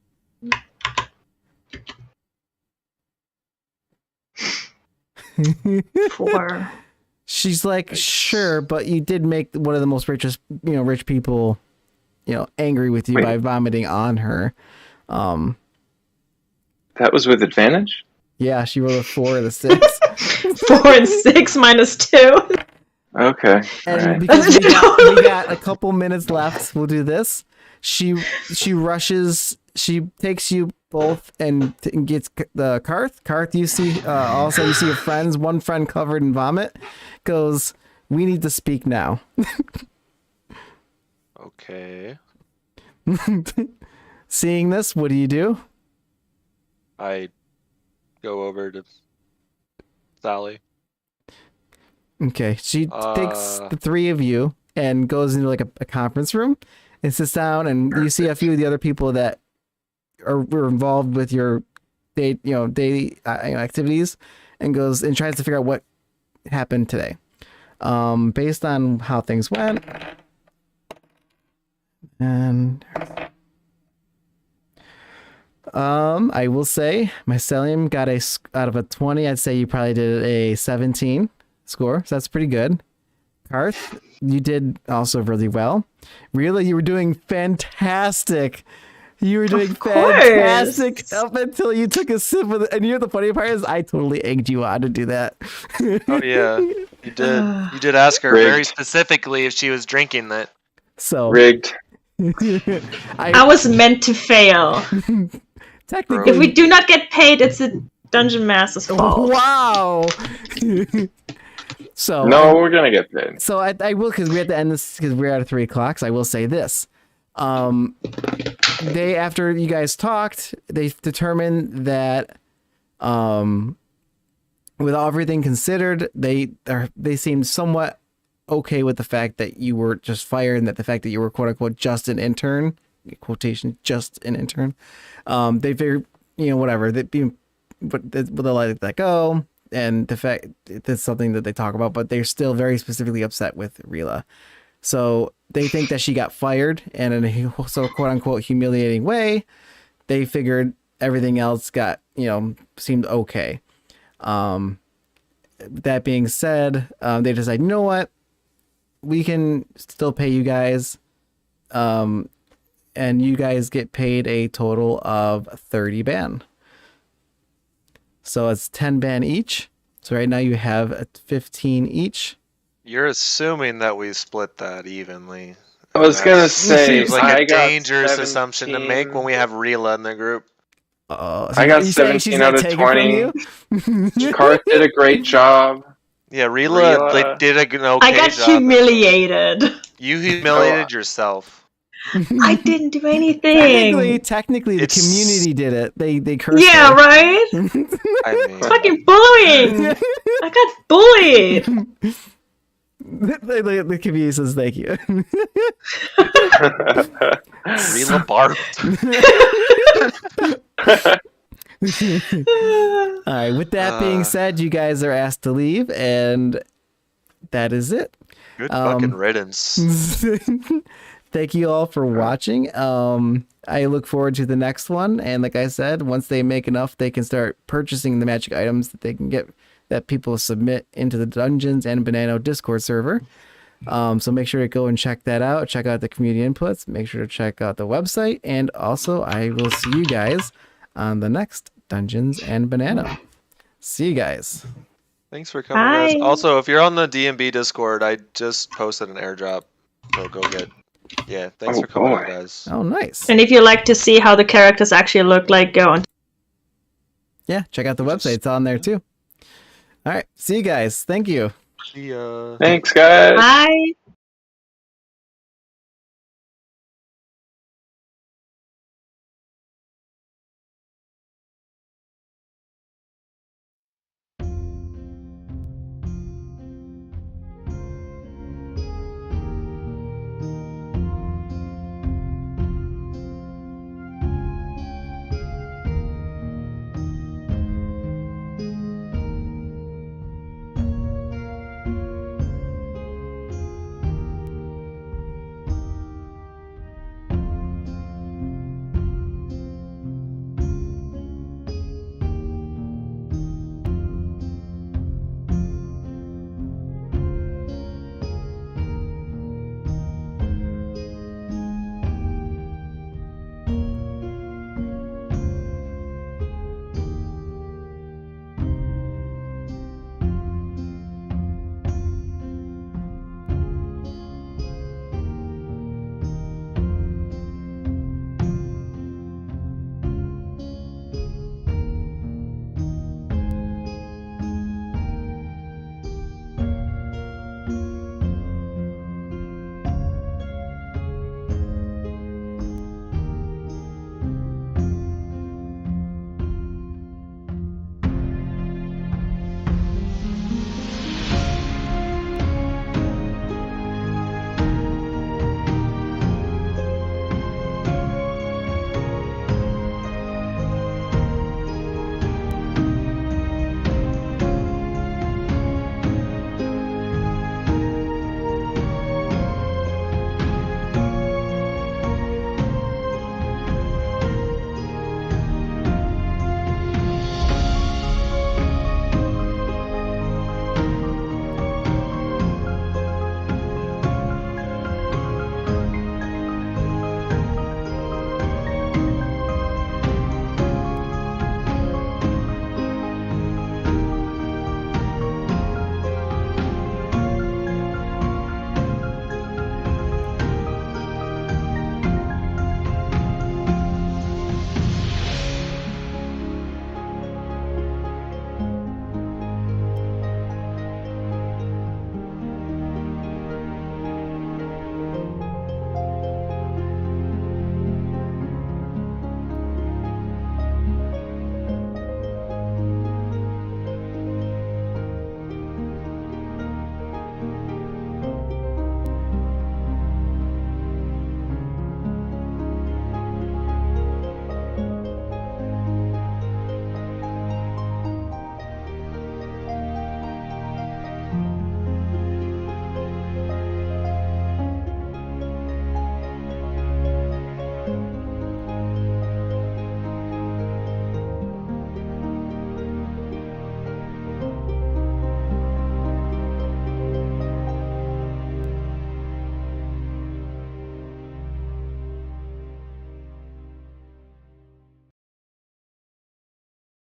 4. She's like, sure, but you did make one of the most rich people, angry with you by vomiting on her. That was with advantage? Yeah, she rolled a 4 and a 6. 4 and 6 minus 2. Okay. And right. because we got a couple minutes left, we'll do this. She rushes. She takes you both and gets the Karth. Karth, you see, also you see your friends. One friend covered in vomit. Goes, we need to speak now. Okay. Seeing this, what do? I go over to Sally. Okay, she takes the three of you and goes into like a conference room and sits down, and you see a few of the other people that were involved with your daily activities, and goes and tries to figure out what happened today. Based on how things went, and I will say Mycelium got out of a 20. I'd say you probably did a 17 score, so that's pretty good. Karth, you did also really well. Really, you were doing fantastic. You were doing fantastic up until you took a sip of it. And the funny part is I totally egged you on to do that. Oh yeah, you did. You did ask her very specifically if she was drinking that. So rigged. I was meant to fail. Technically, if we do not get paid, it's the Dungeon Master's fault. Wow. So no, we're gonna get paid. So I will, because we have to end this because we're at 3 o'clock. So I will say this. After you guys talked, they determined that, with everything considered, they seemed somewhat okay with the fact that you were just fired, and that the fact that you were quote unquote just an intern, quotation, just an intern. They figured, whatever, they'll let that go. And the fact that's something that they talk about, but they're still very specifically upset with Rila. So they think that she got fired, and in a so quote unquote humiliating way, they figured everything else got, seemed okay. That being said, they decide, you know what? We can still pay you guys. and you guys get paid a total of 30 ban. So it's 10 ban each. So right now you have 15 each. You're assuming that we split that evenly. I was gonna say Seems like I a got dangerous assumption to make when we have Rila in the group. So I got you saying she's 17 gonna out of take it from 20. you? Karth did a great job. Yeah, Rila Rila. did an okay I got job. humiliated. You humiliated yourself. I didn't do anything. Technically, the It's- community did it. They cursed Yeah, her. right? I mean, Fucking bullying. I got bullied. The community says thank you. Rila barfed. All right. With that being said, you guys are asked to leave, and that is it. Good fucking riddance. Thank you all for watching. I look forward to the next one, and like I said, once they make enough, they can start purchasing the magic items that they can get that people submit into the Dungeons and Banano Discord server. So make sure to go and check that out. Check out the community inputs. Make sure to check out the website, and also I will see you guys on the next Dungeons and Banano. See you guys. Thanks for coming, guys. Bye. Also, if you're on the DMB Discord, I just posted an airdrop. So go get. Yeah, thanks Oh, for coming, boy. guys. Oh, nice. And if you like to see how the characters actually look like, go on. Yeah, check out the website. It's on there too. All right. See you guys. Thank you. See ya. Thanks, guys. Bye.